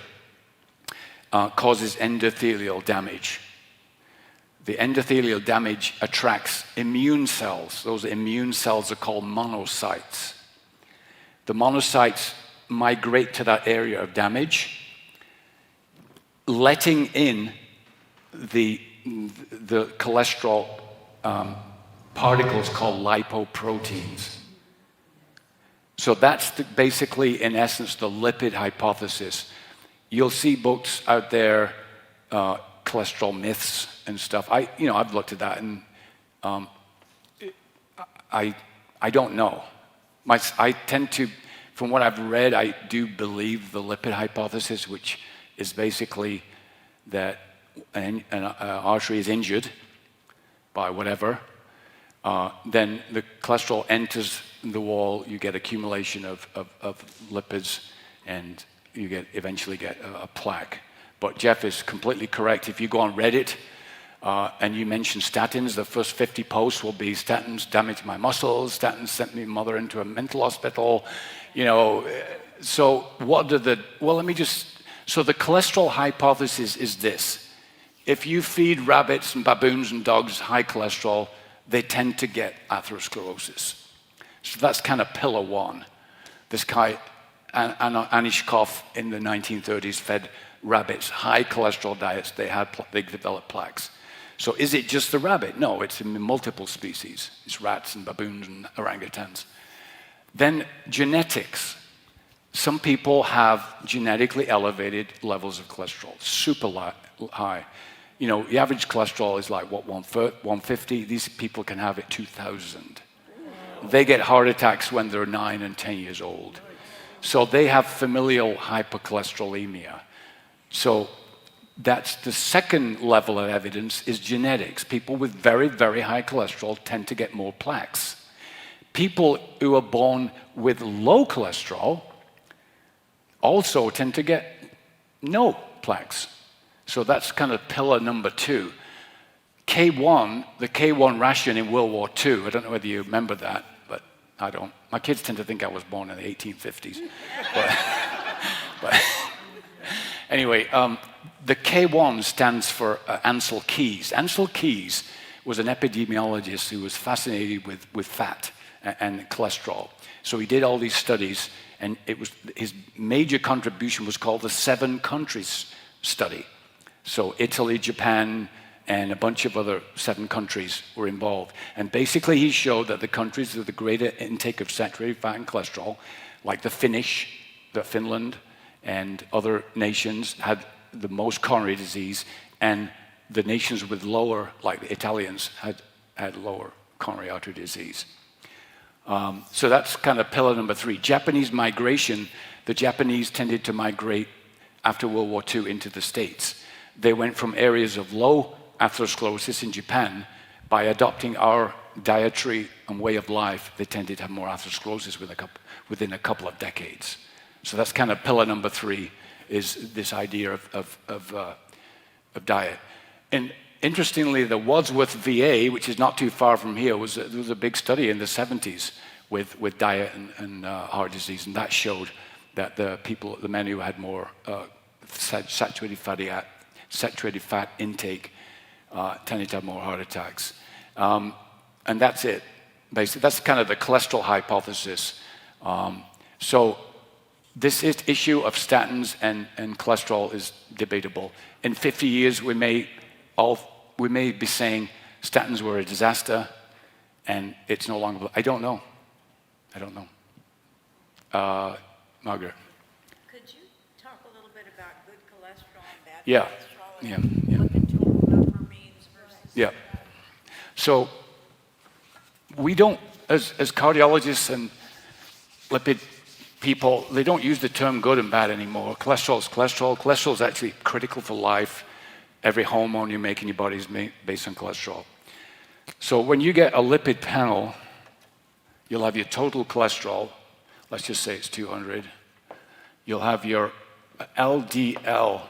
causes endothelial damage. The endothelial damage attracts immune cells. Those immune cells are called monocytes. The monocytes migrate to that area of damage, letting in the cholesterol particles called lipoproteins. So that's basically, in essence, the lipid hypothesis. You'll see books out there, cholesterol myths and stuff. I've looked at that, and I don't know. I tend to, from what I've read, I do believe the lipid hypothesis, which is basically that an artery is injured by whatever, then the cholesterol enters the wall, you get accumulation of lipids, and you eventually get a plaque. But Jeff is completely correct. If you go on Reddit and you mention statins, the first 50 posts will be statins damaged my muscles, statins sent my mother into a mental hospital, So the cholesterol hypothesis is this. If you feed rabbits and baboons and dogs high cholesterol, they tend to get atherosclerosis. So that's kind of pillar one. This guy, Anishkov, in the 1930s fed rabbits high cholesterol diets. They developed plaques. So is it just the rabbit? No, it's in multiple species. It's rats and baboons and orangutans. Then genetics. Some people have genetically elevated levels of cholesterol, super high. The average cholesterol is like, 150? These people can have it 2,000. They get heart attacks when they're 9 and 10 years old. So they have familial hypercholesterolemia. So that's the second level of evidence is genetics. People with very, very high cholesterol tend to get more plaques. People who are born with low cholesterol also tend to get no plaques. So that's kind of pillar number 2. K1, the K1 ration in World War II, I don't know whether you remember that, but I don't. My kids tend to think I was born in the 1850s. but anyway, the K1 stands for Ansel Keys. Ansel Keys was an epidemiologist who was fascinated with fat and cholesterol. So he did all these studies, and his major contribution was called the 7 countries study. So Italy, Japan, and a bunch of other 7 countries were involved. And basically he showed that the countries with the greater intake of saturated fat and cholesterol, like Finland, and other nations had the most coronary disease, and the nations with lower, like the Italians, had lower coronary artery disease. So that's kind of pillar number 3. Japanese migration, the Japanese tended to migrate after World War II into the States. They went from areas of low atherosclerosis in Japan. By adopting our dietary and way of life, they tended to have more atherosclerosis within a couple of decades. So that's kind of pillar number 3, is this idea of diet. And interestingly, the Wadsworth VA, which is not too far from here, there was a big study in the 70s with diet and heart disease, and that showed that the men who had more saturated fat intake tended to have more heart attacks. And that's it. Basically, that's kind of the cholesterol hypothesis. So this issue of statins and cholesterol is debatable. In 50 years, we may be saying statins were a disaster, and it's no longer. I don't know. Margaret. Could you talk a little bit about good cholesterol and bad Yeah. cholesterol? Yeah. And Yeah. what the total number means versus. Yeah. So we don't, as cardiologists and lipid people, they don't use the term good and bad anymore. Cholesterol is cholesterol. Cholesterol is actually critical for life. Every hormone you make in your body is based on cholesterol. So when you get a lipid panel, you'll have your total cholesterol. Let's just say it's 200. You'll have your LDL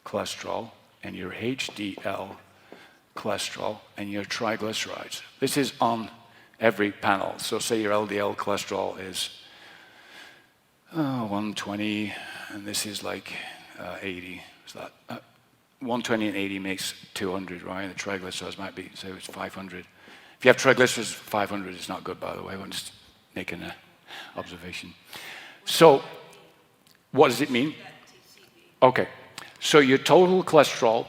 cholesterol and your HDL cholesterol and your triglycerides. This is on every panel. So say your LDL cholesterol is 120, and this is like 80. So that 120 and 80 makes 200, right? And the triglycerides might be, say it's 500. If you have triglycerides 500, it's not good, by the way. I'm just making an observation. So what does it mean? Okay. So your total cholesterol,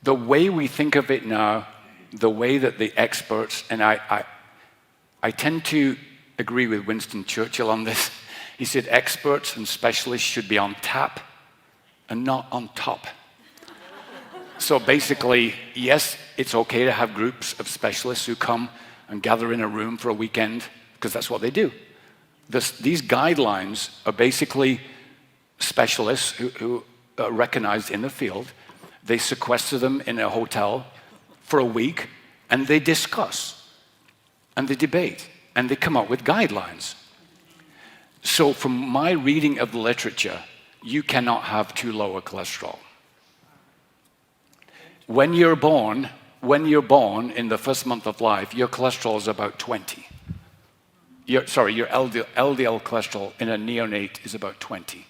the way we think of it now, the way that the experts, and I tend to agree with Winston Churchill on this. He said experts and specialists should be on tap and not on top. So basically, yes, it's okay to have groups of specialists who come and gather in a room for a weekend, because that's what they do. These guidelines are basically specialists who are recognized in the field. They sequester them in a hotel for a week, and they discuss, and they debate, and they come up with guidelines. So from my reading of the literature, you cannot have too low a cholesterol. When you're born in the first month of life, your cholesterol is about 20. Your LDL cholesterol in a neonate is about 20.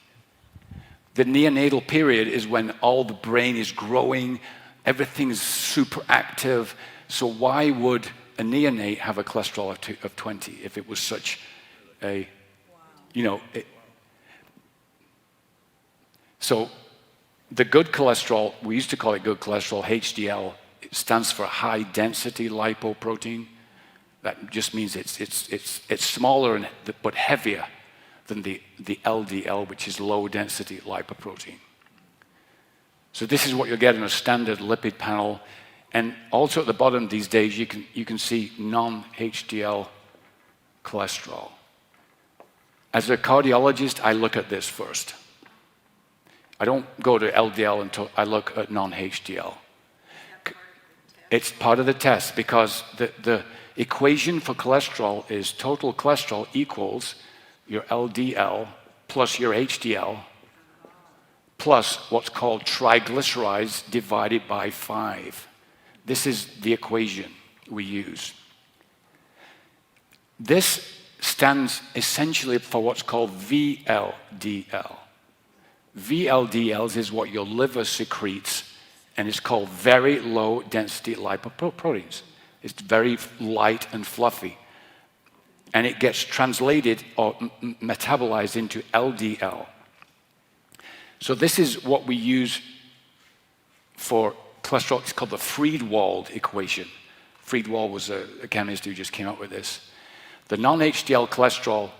The neonatal period is when all the brain is growing, everything is super active. So why would a neonate have a cholesterol of 20 if it was such a, so the good cholesterol, we used to call it good cholesterol, HDL, it stands for high density lipoprotein. That just means it's smaller but heavier than the LDL, which is low density lipoprotein. So this is what you'll get in a standard lipid panel. And also at the bottom these days, you can see non-HDL cholesterol. As a cardiologist, I look at this first. I don't go to LDL until I look at non-HDL. It's part of the test because the equation for cholesterol is total cholesterol equals your LDL plus your HDL plus what's called triglycerides divided by 5. This is the equation we use. This stands essentially for what's called VLDL. VLDLs is what your liver secretes, and it's called very low density lipoproteins. It's very light and fluffy. And it gets translated or metabolized into LDL. So this is what we use for cholesterol. It's called the Friedewald equation. Friedewald was a chemist who just came up with this. The non-HDL cholesterol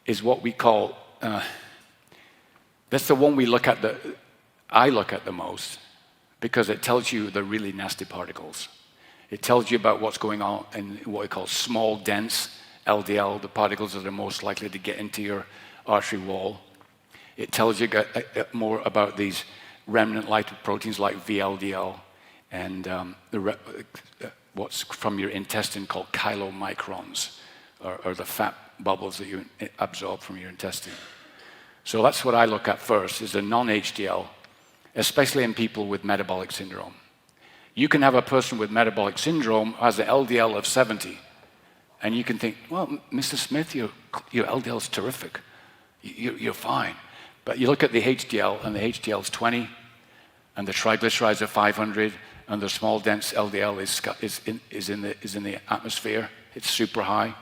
is what we call, that's the one I look at the most, because it tells you the really nasty particles. It tells you about what's going on in what we call small, dense LDL, the particles that are most likely to get into your artery wall. It tells you more about these remnant lipoproteins like VLDL and what's from your intestine called chylomicrons, or the fat bubbles that you absorb from your intestine. So that's what I look at first, is the non-HDL, especially in people with metabolic syndrome. You can have a person with metabolic syndrome who has an LDL of 70, and you can think, well, Mr. Smith, your LDL is terrific. You're fine. But you look at the HDL, and the HDL is 20, and the triglycerides are 500, and the small dense LDL is in the atmosphere. It's super high.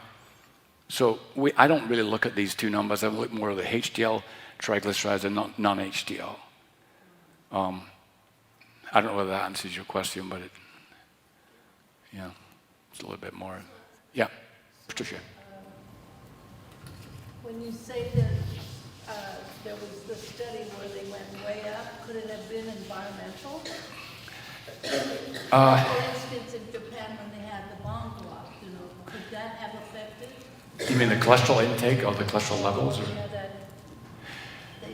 So I don't really look at these two numbers. I look more at the HDL, triglycerides, and non-HDL. I don't know whether that answers your question, but it's a little bit more. Yeah, Patricia. When you say that there was the study where they went way up, could it have been environmental? For instance, in Japan, when they had the bomb blast, could that have affected? You mean the cholesterol intake or the cholesterol levels? Or? Yeah,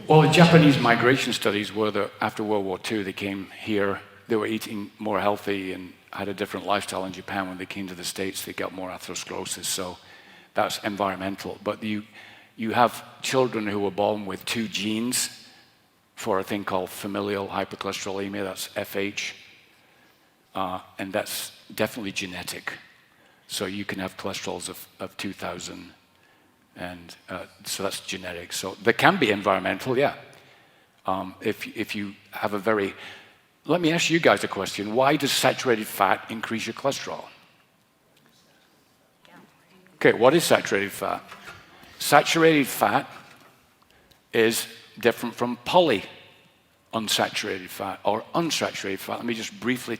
Well, the Japanese migration studies were that after World War II, they came here, they were eating more healthy and had a different lifestyle in Japan. When they came to the States, they got more atherosclerosis, so that's environmental. But you have children who were born with 2 genes for a thing called familial hypercholesterolemia, that's FH, and that's definitely genetic. So you can have cholesterols of 2,000, and so that's genetic. So there can be environmental, yeah. If you have a very... Let me ask you guys a question. Why does saturated fat increase your cholesterol? Okay, what is saturated fat? Saturated fat is different from polyunsaturated fat or unsaturated fat. Let me just briefly,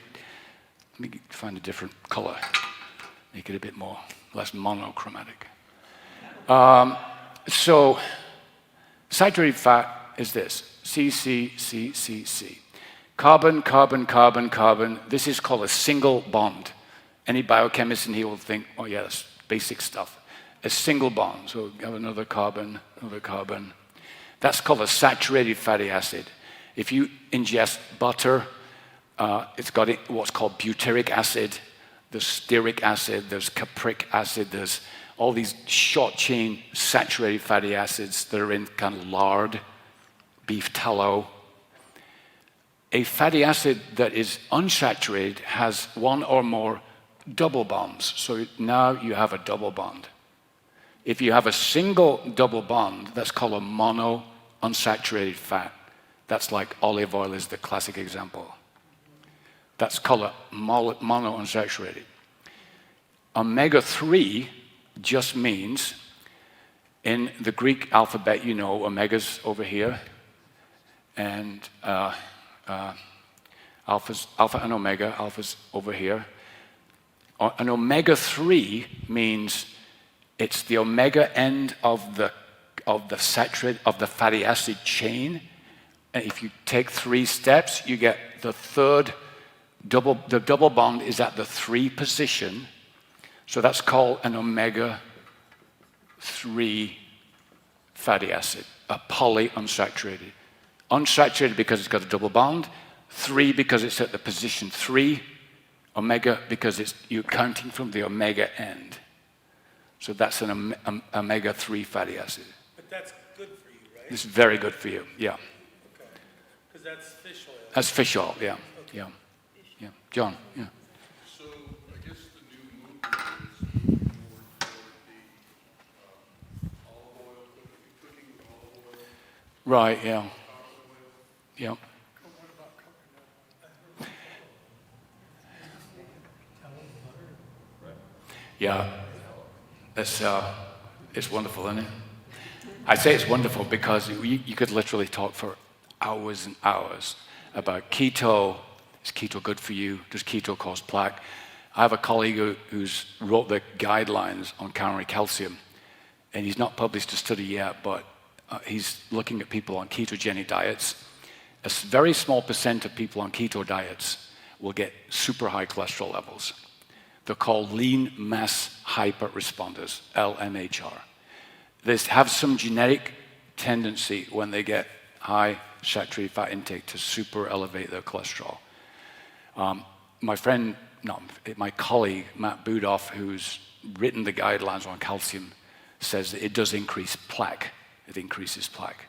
let me find a different color. Make it a bit more, less monochromatic. So saturated fat is this, C. Carbon, carbon, carbon, carbon. This is called a single bond. Any biochemist in here will think, oh yeah, that's basic stuff. A single bond. So you have another carbon, another carbon. That's called a saturated fatty acid. If you ingest butter, it's got what's called butyric acid. There's stearic acid, there's capric acid, there's all these short-chain saturated fatty acids that are in kind of lard, beef tallow. A fatty acid that is unsaturated has one or more double bonds. So now you have a double bond. If you have a single double bond, that's called a monounsaturated fat. That's like olive oil is the classic example. That's called a monounsaturated. Omega-3 just means, in the Greek alphabet, you know, omega's over here, and alpha and omega, alpha's over here. An omega-3 means it's the omega end of the fatty acid chain. And if you take 3 steps, you get the third the double bond is at the 3 position. So that's called an omega-3 fatty acid, a polyunsaturated. Unsaturated because it's got a double bond, 3 because it's at the position 3, omega because you're counting from the omega end. So that's an omega-3 fatty acid. But that's good for you, right? It's very good for you, yeah. Okay. Because that's fish oil. That's fish oil, yeah, Okay. yeah. Yeah, John, yeah. So I guess the new movement is moving more toward the olive oil, cooking with olive oil, Right, yeah, cod oil. yeah. Yeah, it's wonderful, isn't it? I say it's wonderful because you could literally talk for hours and hours about keto. Is keto good for you? Does keto cause plaque? I have a colleague who's wrote the guidelines on coronary calcium, and he's not published a study yet, but he's looking at people on ketogenic diets. A very small percent of people on keto diets will get super high cholesterol levels. They're called lean mass hyperresponders, LMHR. They have some genetic tendency when they get high saturated fat intake to super elevate their cholesterol. My colleague, Matt Budoff, who's written the guidelines on calcium, says that it does increase plaque. It increases plaque.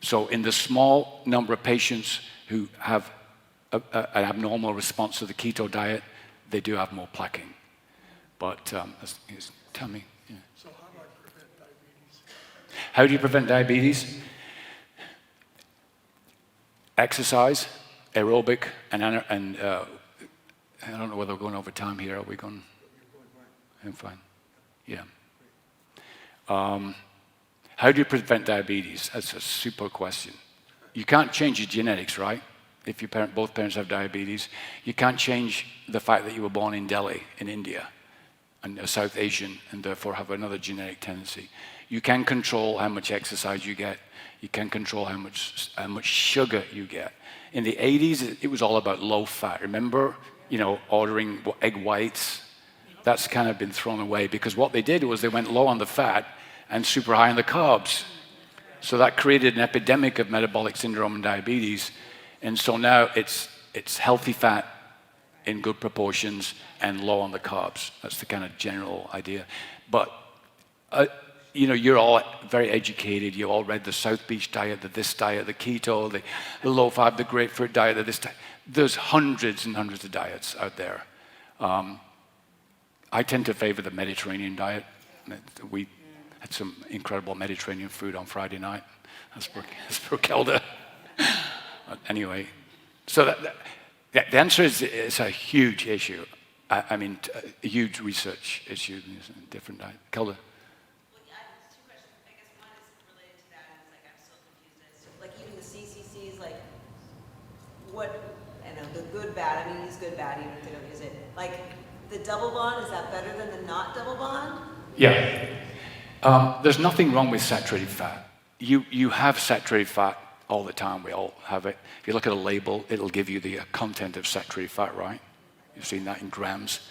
So in the small number of patients who have an abnormal response to the keto diet, they do have more plaquing. But tell me. Yeah. So how do I prevent diabetes? How do you prevent diabetes? Exercise, aerobic, and I don't know whether we're going over time here. Are we going? I'm fine. Yeah. How do you prevent diabetes? That's a super question. You can't change your genetics, right? If both parents have diabetes, you can't change the fact that you were born in Delhi, in India, and a South Asian, and therefore have another genetic tendency. You can control how much exercise you get. You can control how much sugar you get. In the 80s, it was all about low fat. Remember, ordering egg whites? That's kind of been thrown away because what they did was they went low on the fat and super high on the carbs. So that created an epidemic of metabolic syndrome and diabetes. And so now it's healthy fat in good proportions and low on the carbs. That's the kind of general idea. But, you're all very educated. You all read the South Beach diet, the this diet, the keto, the low fat, the grapefruit diet, the this diet. There's hundreds and hundreds of diets out there. I tend to favor the Mediterranean diet. We had some incredible Mediterranean food on Friday night. That's for Kelda. Anyway, so the answer is it's a huge issue. I mean, a huge research issue in different diet. Kelda. Two questions. I guess one is related to that. It's like I'm still confused as to even the CCCs, what, I know, the good, bad. I mean, use good, bad, even if they don't use it. The double bond, is that better than the not double bond? Yeah. There's nothing wrong with saturated fat. You have saturated fat all the time. We all have it. If you look at a label, it'll give you the content of saturated fat, right? You've seen that in grams.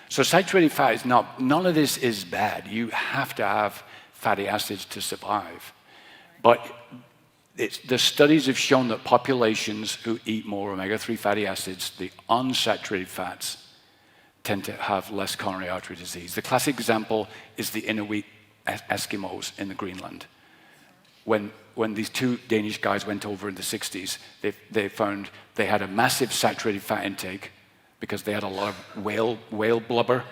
So saturated fat is none of this is bad. You have to have fatty acids to survive. But the studies have shown that populations who eat more omega-3 fatty acids, the unsaturated fats, tend to have less coronary artery disease. The classic example is the Inuit Eskimos in the Greenland. When these two Danish guys went over in the 60s, they found they had a massive saturated fat intake because they had a lot of whale blubber.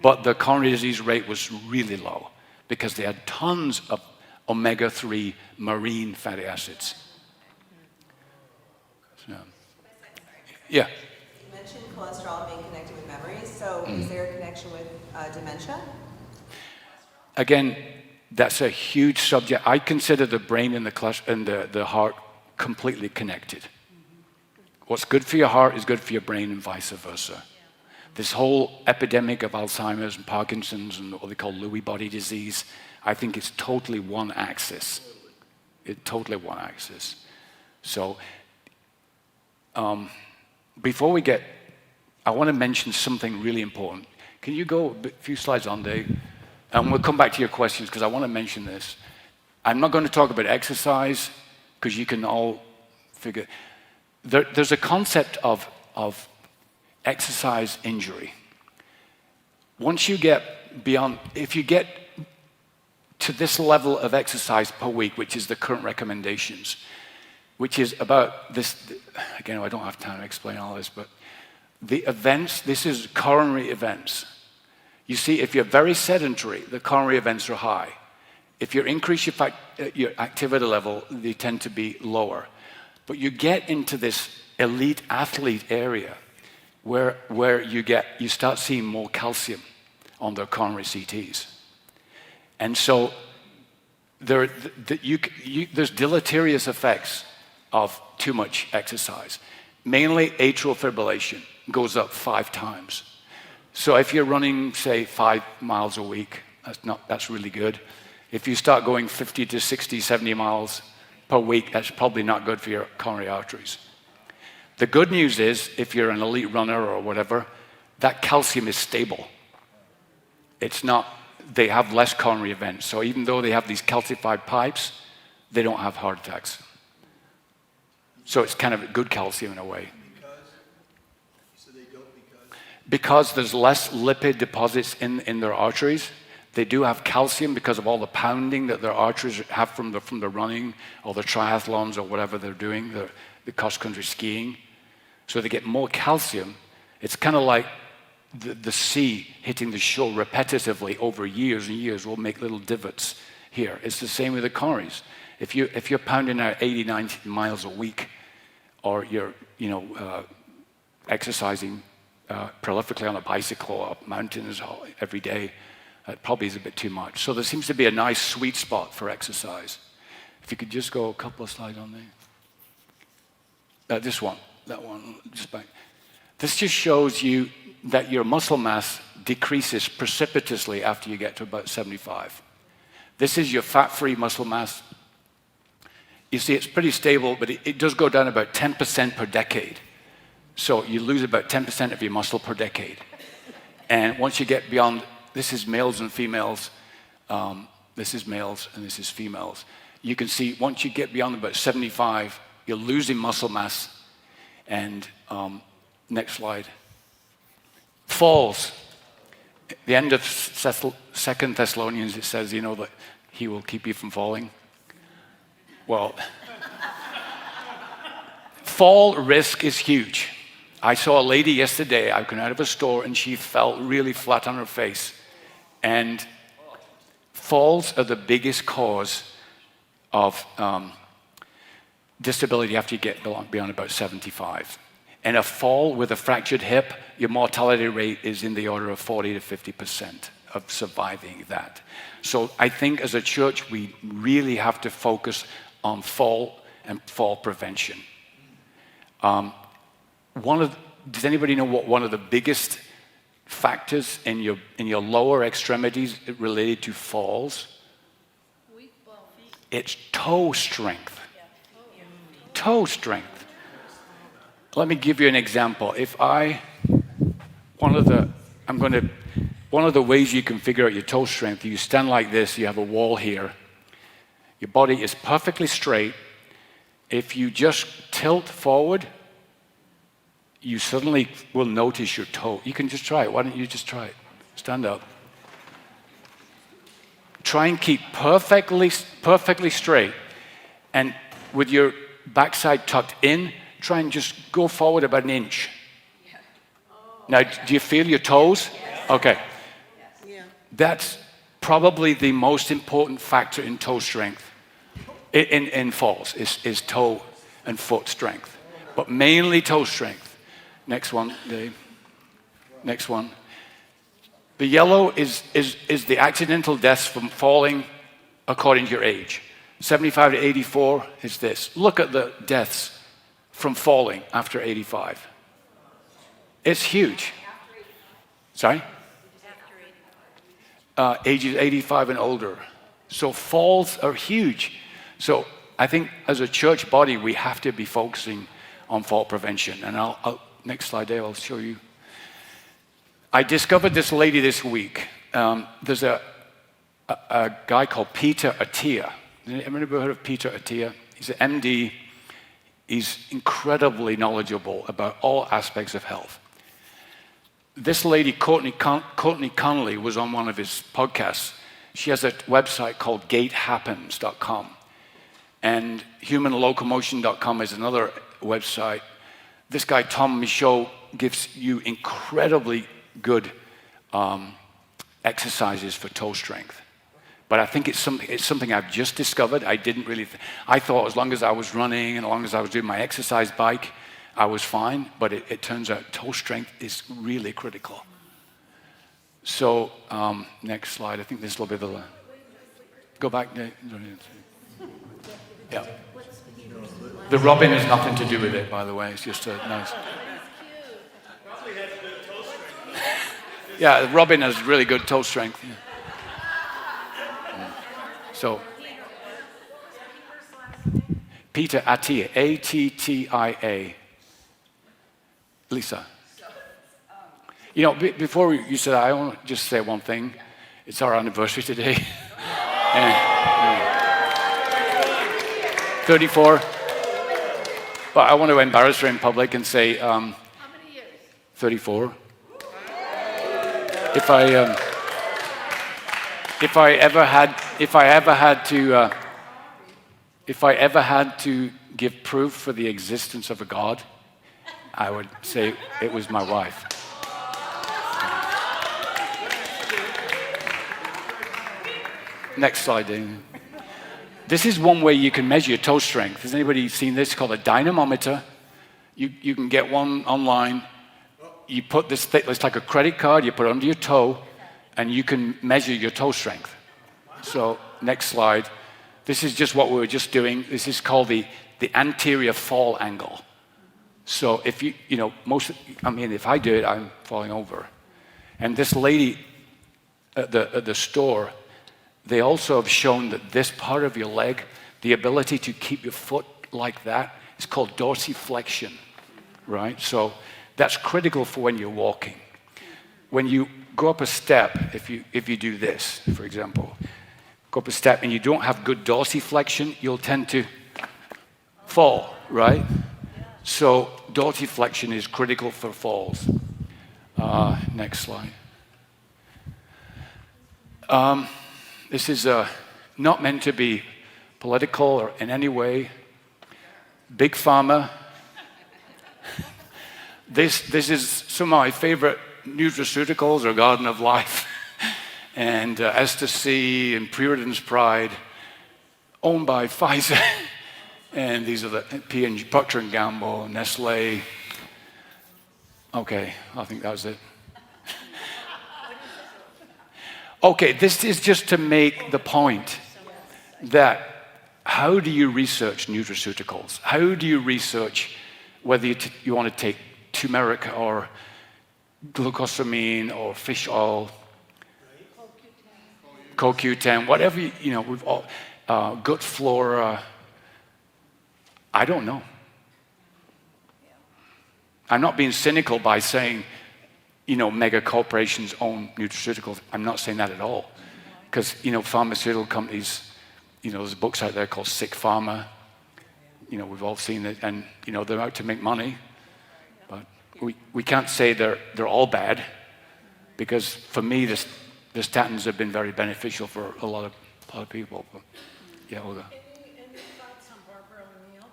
But the coronary disease rate was really low because they had tons of omega-3 marine fatty acids. So, yeah. You mentioned cholesterol being connected with memories. So is there a connection with dementia? Again, that's a huge subject. I consider the brain and the heart completely connected. What's good for your heart is good for your brain and vice versa. This whole epidemic of Alzheimer's and Parkinson's and what they call Lewy body disease, I think it's totally one axis. It's totally one axis. So before we get, I want to mention something really important. Can you go a few slides on, Dave? And we'll come back to your questions because I want to mention this. I'm not going to talk about exercise because you can all figure. There's a concept of exercise injury. Once you get beyond, if you get to this level of exercise per week, which is the current recommendations, which is about this, again, I don't have time to explain all this, but the events, this is coronary events. You see, if you're very sedentary, the coronary events are high. If you increase your activity level, they tend to be lower. But you get into this elite athlete area where you start seeing more calcium on their coronary CTs. And so there's deleterious effects of too much exercise. Mainly atrial fibrillation goes up 5 times. So if you're running, say, 5 miles a week, that's really good. If you start going 50 to 60, 70 miles per week, that's probably not good for your coronary arteries. The good news is, if you're an elite runner or whatever, that calcium is stable. It's not, they have less coronary events. So even though they have these calcified pipes, they don't have heart attacks. So it's kind of good calcium in a way. Because there's less lipid deposits in their arteries, They do have calcium because of all the pounding that their arteries have from the running or the triathlons or whatever they're doing, the cross-country skiing. So they get more calcium. It's kind of like the sea hitting the shore repetitively over years and years will make little divots here. It's the same with the calories. If you're pounding out 80, 90 miles a week, or you're exercising prolifically on a bicycle or up mountains every day, that probably is a bit too much. So there seems to be a nice sweet spot for exercise. If you could just go a couple of slides on there. That one, just back. This just shows you that your muscle mass decreases precipitously after you get to about 75. This is your fat-free muscle mass. You see, it's pretty stable, but it does go down about 10% per decade. So you lose about 10% of your muscle per decade. And once you get beyond, this is males and females, this is males and this is females. You can see once you get beyond about 75, you're losing muscle mass. And next slide. Falls. At the end of 2 Thessalonians, it says, that he will keep you from falling. Well, fall risk is huge. I saw a lady yesterday, I came out of a store, and she fell really flat on her face. And falls are the biggest cause of disability after you get beyond about 75. And a fall with a fractured hip, your mortality rate is in the order of 40 to 50% of surviving that. So I think as a church, we really have to focus on fall and fall prevention. Does anybody know what one of the biggest factors in your lower extremities related to falls? Weak bones. It's toe strength. Toe strength. Let me give you an example. One of the ways you can figure out your toe strength, you stand like this, you have a wall here. Your body is perfectly straight. If you just tilt forward, you suddenly will notice your toe. You can just try it. Why don't you just try it? Stand up. Try and keep perfectly straight. And with your backside tucked in, try and just go forward about an inch. Now, do you feel your toes? Okay. Yeah. That's probably the most important factor in toe strength, in falls, is toe and foot strength. But mainly toe strength. Next one, Dave. Next one. The yellow is the accidental deaths from falling according to your age. 75 to 84 is this. Look at the deaths from falling after 85. It's huge. Sorry? Ages 85 and older. So falls are huge. So I think as a church body, we have to be focusing on fall prevention. And next slide, Dave, I'll show you. I discovered this lady this week. There's a guy called Peter Attia. Everybody ever heard of Peter Attia? He's an MD. He's incredibly knowledgeable about all aspects of health. This lady, Courtney Connolly, was on one of his podcasts. She has a website called gatehappens.com. And humanlocomotion.com is another website. This guy, Tom Michaud, gives you incredibly good exercises for toe strength. But I think it's something I've just discovered. I didn't really, I thought as long as I was running and as long as I was doing my exercise bike, I was fine. But it turns out toe strength is really critical. So next slide. I think this will be the, go back. Yeah. The robin has nothing to do with it, by the way. It's just a nice. Yeah, the robin has really good toe strength. Yeah. So, Peter Attia, A-T-T-I-A. Lisa. Before you said, I want to just say one thing. It's our anniversary today. 34. But I want to embarrass her in public and say, How many years? 34. if I ever had to give proof for the existence of a God, I would say it was my wife. Next slide, Dana. This is one way you can measure your toe strength. Has anybody seen this? It's called a dynamometer. You can get one online. You put this thing, it's like a credit card, you put it under your toe, and you can measure your toe strength. So, next slide. This is just what we were just doing. This is called the anterior fall angle. So if if I do it, I'm falling over. And this lady at the store, they also have shown that this part of your leg, the ability to keep your foot like that, is called dorsiflexion, right? So that's critical for when you're walking. When you go up a step, if you do this, for example, go up a step and you don't have good dorsiflexion, you'll tend to fall, right? So dorsiflexion is critical for falls. Next slide. This is not meant to be political or in any way. Big Pharma. This is some of my favorite nutraceuticals, or Garden of Life, and Ecstasy and Puritan's Pride, owned by Pfizer. And these are the P&G, Procter & Gamble, Nestle. Okay, I think that was it. Okay, this is just to make the point that how do you research nutraceuticals? How do you research whether you want to take turmeric or glucosamine or fish oil, CoQ10, whatever, we've all, gut flora. I don't know. I'm not being cynical by saying, mega corporations own nutraceuticals. I'm not saying that at all. Because, pharmaceutical companies, there's books out there called Sick Pharma. We've all seen it. And, they're out to make money. But we can't say they're all bad. Because for me, the statins have been very beneficial for a lot of people. But, yeah, Olga. Any thoughts on Barbara O'Neill?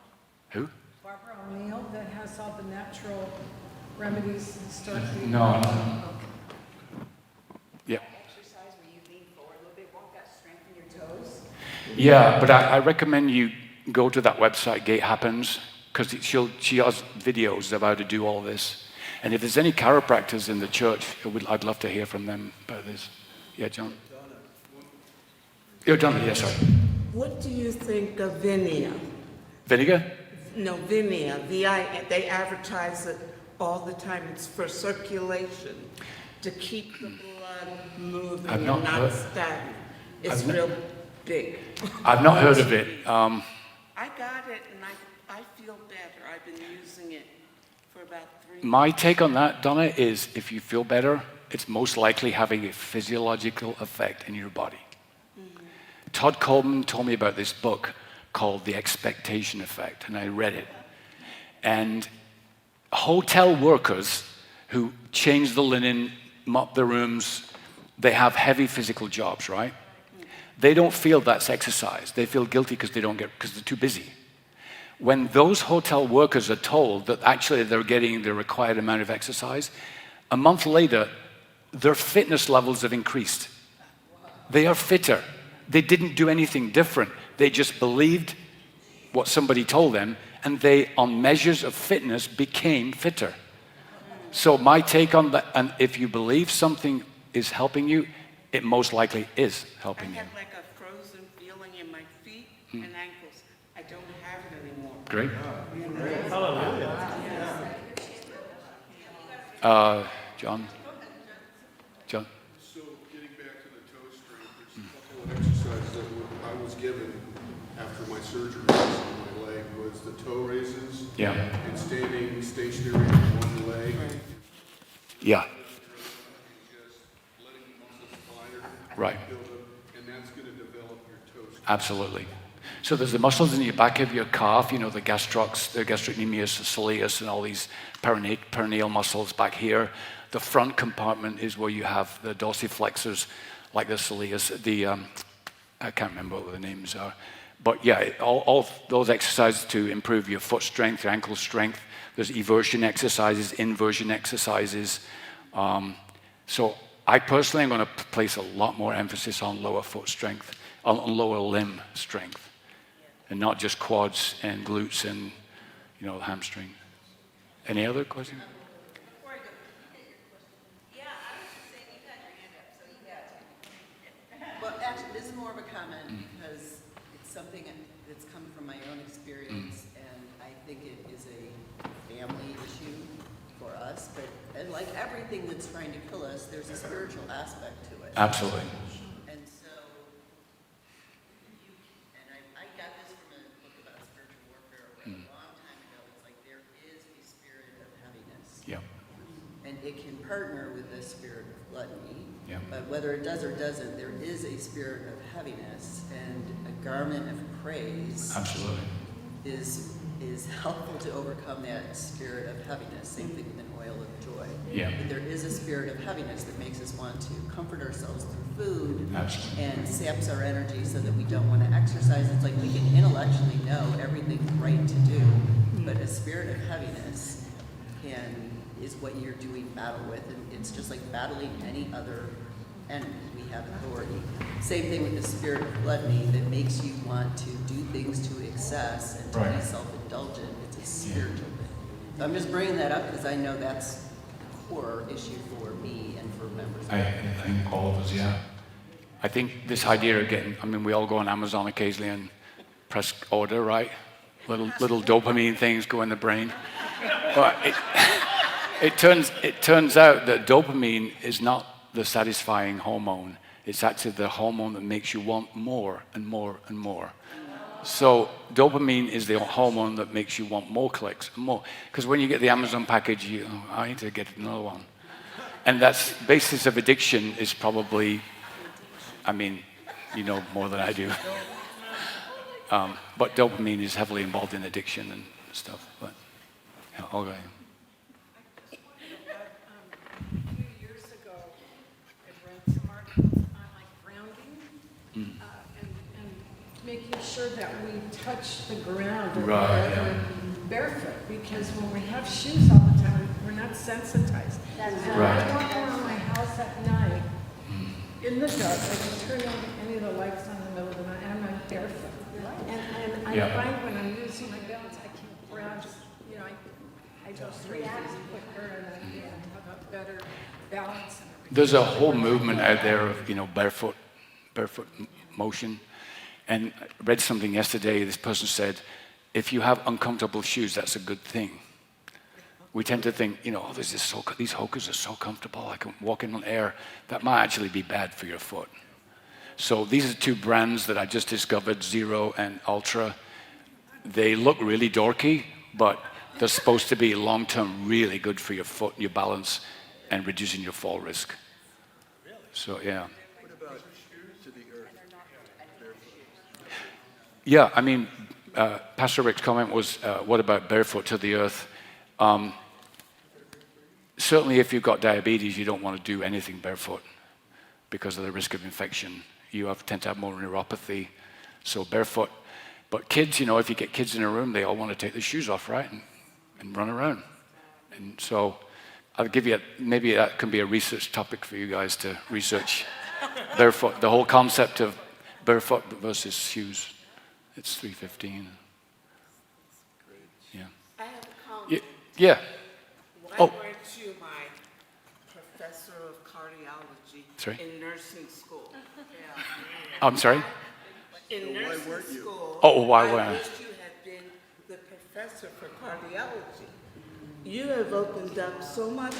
Who? Barbara O'Neill, that has all the natural remedies and stuff. No. Yeah. Exercise where you lean forward a little bit, won't that strengthen your toes? Yeah, but I recommend you go to that website, Gait Happens, because she has videos of how to do all this. And if there's any chiropractors in the church, I'd love to hear from them about this. Yeah, John? Donna, yeah, sorry. What do you think of Vinia? Vinegar? No, Vinia, they advertise it all the time. It's for circulation, to keep the blood moving I've and not not heard- stagnant. It's I've real big. I've not heard of it. I got it and I feel better. I've been using it for about 3 months. My take on that, Donna, is if you feel better, it's most likely having a physiological effect in your body. Todd Coleman told me about this book called The Expectation Effect, and I read it. And hotel workers who change the linen, mop the rooms, they have heavy physical jobs, right? They don't feel that's exercise. They feel guilty because they're too busy. When those hotel workers are told that actually they're getting the required amount of exercise, a month later, their fitness levels have increased. They are fitter. They didn't do anything different. They just believed what somebody told them, and they, on measures of fitness, became fitter. So my take on that, and if you believe something is helping you, it most likely is helping I you. had like a frozen feeling in my feet and ankles. I don't have it anymore. Great. John? So getting back to the toe strength, there's a couple of exercises that I was given after my surgery on my leg was the toe raises. Yeah. And standing stationary on one leg. Yeah. Just letting the muscles fire. Right. Build up, and that's going to develop your toe strength. Absolutely. So there's the muscles in your back of your calf, the gastrocnemius, soleus, and all these perineal muscles back here. The front compartment is where you have the dorsiflexors, like the soleus, I can't remember what the names are. But yeah, all those exercises to improve your foot strength, your ankle strength. There's eversion exercises, inversion exercises. So I personally am going to place a lot more emphasis on lower foot strength, on lower limb strength, and not just quads and glutes and, hamstring. Any other questions? Before I go, yeah, I was just saying, you had your hand up, so you got to. Well, actually, this is more of a comment because it's something that's come from my own experience, and I think it is a family issue for us. But and like everything that's trying to kill us, there's a spiritual aspect to it. Absolutely. And so, I got this from a book about spiritual warfare a long time ago. It's like there is a spirit of heaviness. Yeah. And it can partner with the spirit of gluttony. Yeah. But whether it does or doesn't, there is a spirit of heaviness, and a garment of praise Absolutely. is helpful to overcome that spirit of heaviness. Same thing with an oil of joy. Yeah. But there is a spirit of heaviness that makes us want to comfort ourselves through food. Absolutely. And saps our energy so that we don't want to exercise. It's like we can intellectually know everything's right to do, but a spirit of heaviness is what you're doing battle with, and it's just like battling any other enemy. We have authority. Same thing with the spirit of gluttony that makes you want to do things to excess and to be self-indulgent. It's a spiritual thing. So I'm just bringing that up because I know that's a core issue for me and for members. I think all of us, yeah. I think this idea of getting, we all go on Amazon occasionally and press order, right? Little dopamine things go in the brain. But it turns out that dopamine is not the satisfying hormone. It's actually the hormone that makes you want more and more and more. So dopamine is the hormone that makes you want more clicks and more. Because when you get the Amazon package, I need to get another one. And that's basis of addiction is probably, you know more than I do. But dopamine is heavily involved in addiction and stuff. But yeah, all right. A few years ago, I read some articles on grounding and making sure that we touch the ground or whatever barefoot, because when we have shoes all the time, we're not sensitized. And I walk around my house at night in the dark. I can turn on any of the lights on in the middle of the night, and I'm barefoot. And I find when I'm losing my balance, I can ground. I go straight quicker, and I have a better balance. And everything. There's a whole movement out there of barefoot motion. And I read something yesterday. This person said, if you have uncomfortable shoes, that's a good thing. We tend to think, these hokers are so comfortable. I can walk in on air. That might actually be bad for your foot. So these are two brands that I just discovered, Zero and Ultra. They look really dorky, but they're supposed to be long-term really good for your foot, your balance, and reducing your fall risk. So, yeah. What about to the earth? Yeah, Pastor Rick's comment was, what about barefoot to the earth? Certainly if you've got diabetes, you don't want to do anything barefoot because of the risk of infection. You tend to have more neuropathy, so barefoot. But kids, if you get kids in a room, they all want to take their shoes off, right, and run around. And so I'll give you, maybe that can be a research topic for you guys to research barefoot, the whole concept of barefoot versus shoes. It's 3:15. Yeah. I have a comment. Yeah. I went to my professor of cardiology in nursing school. I'm sorry? In nursing school, why I weren't wish you had been the professor for cardiology. You have opened up so much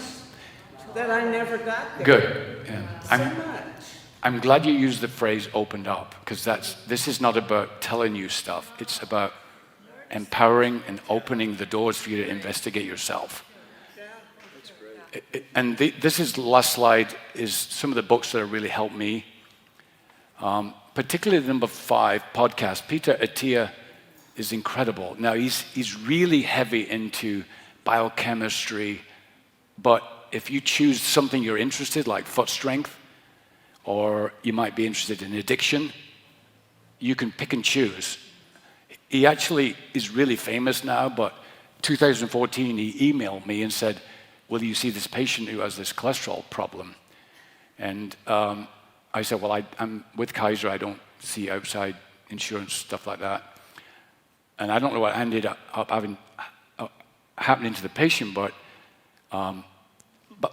that I never got there. Good. Yeah. So much. I'm glad you used the phrase opened up, because this is not about telling you stuff. It's about empowering and opening the doors for you to investigate yourself. That's great. And this is the last slide, is some of the books that have really helped me. Particularly the number 5 podcast. Peter Attia is incredible. Now he's really heavy into biochemistry, but if you choose something you're interested, like foot strength, or you might be interested in addiction, you can pick and choose. He actually is really famous now, but 2014 he emailed me and said, will you see this patient who has this cholesterol problem? And I said, well, I'm with Kaiser, I don't see outside insurance, stuff like that. And I don't know what ended up happening to the patient, but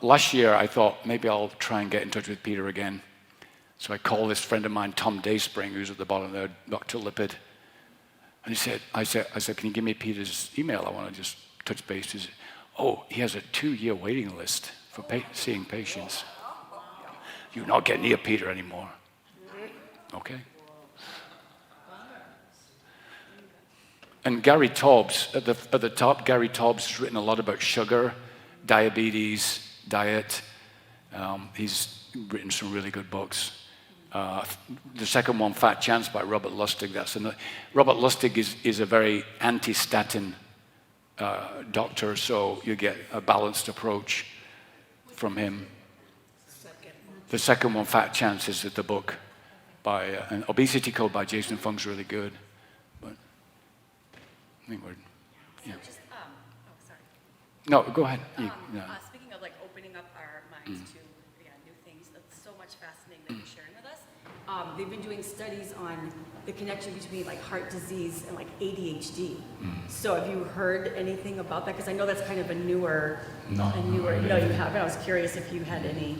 last year I thought maybe I'll try and get in touch with Peter again. So I called this friend of mine, Tom Dayspring, who's at the bottom there, Dr. Lipid. And I said, can you give me Peter's email? I want to just touch base. He said, oh, he has a 2-year waiting list for seeing patients. You're not getting near Peter anymore. Okay. And Gary Taubes, at the top, Gary Taubes has written a lot about sugar, diabetes, diet. He's written some really good books. The second one, Fat Chance by Robert Lustig. Robert Lustig is a very anti-statin doctor, so you get a balanced approach from him. The second one, Fat Chance, is the book by an obesity code by Jason Fung's really good. But I think we're, yeah. Just, sorry. No, go ahead. Speaking of like opening up our minds to new things, that's so much fascinating that you're sharing with us. They've been doing studies on the connection between like heart disease and like ADHD. So have you heard anything about that? Because I know that's kind of a newer. No, you haven't. I was curious if you had any.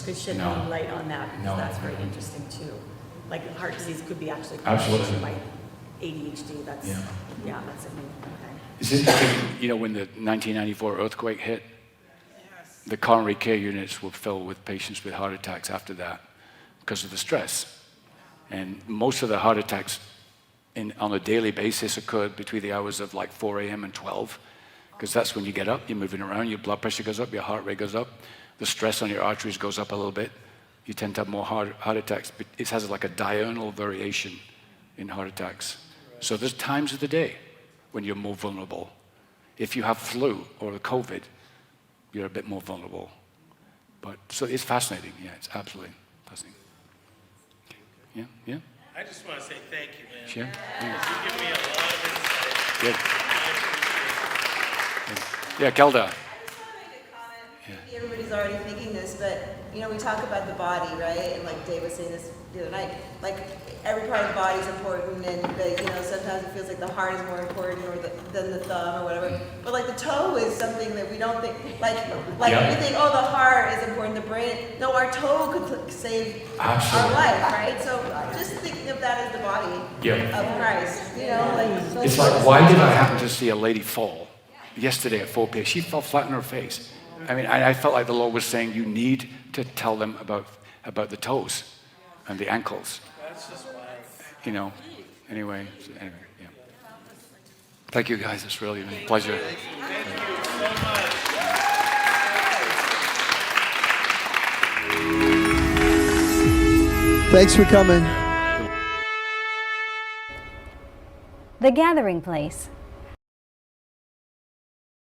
Could shed any light on that, because that's very interesting too. Like heart disease could be actually caused by ADHD. That's that's a new. Okay. It's interesting, when the 1994 earthquake hit, the coronary care units were filled with patients with heart attacks after that because of the stress. And most of the heart attacks on a daily basis occurred between the hours of like 4 a.m. and 12, because that's when you get up, you're moving around, your blood pressure goes up, your heart rate goes up, the stress on your arteries goes up a little bit, you tend to have more heart attacks. But it has like a diurnal variation in heart attacks. So there's times of the day when you're more vulnerable. If you have flu or the COVID, you're a bit more vulnerable. But so it's fascinating. Yeah, it's absolutely fascinating. Yeah. I just want to say thank you, man. Sure. You give me a lot of insight. Good. I appreciate it. Yeah, Kelda. I just want to make a comment. Maybe everybody's already thinking this, but we talk about the body, right? And like Dave was saying this the other night, like every part of the body is important, and sometimes it feels like the heart is more important than the thumb or whatever. But like the toe is something that we don't think, like we think, oh, the heart is important, the brain. No, our toe could save our life, right? So just thinking of that as the body of Christ, It's like, why did I happen to see a lady fall yesterday at 4 p.m.? She fell flat on her face. I mean, I felt like the Lord was saying, you need to tell them about the toes and the ankles. That's just wild. Anyway, yeah. Thank you, guys. It's really been a pleasure. Thank you so much. Thanks for coming. The Gathering Place.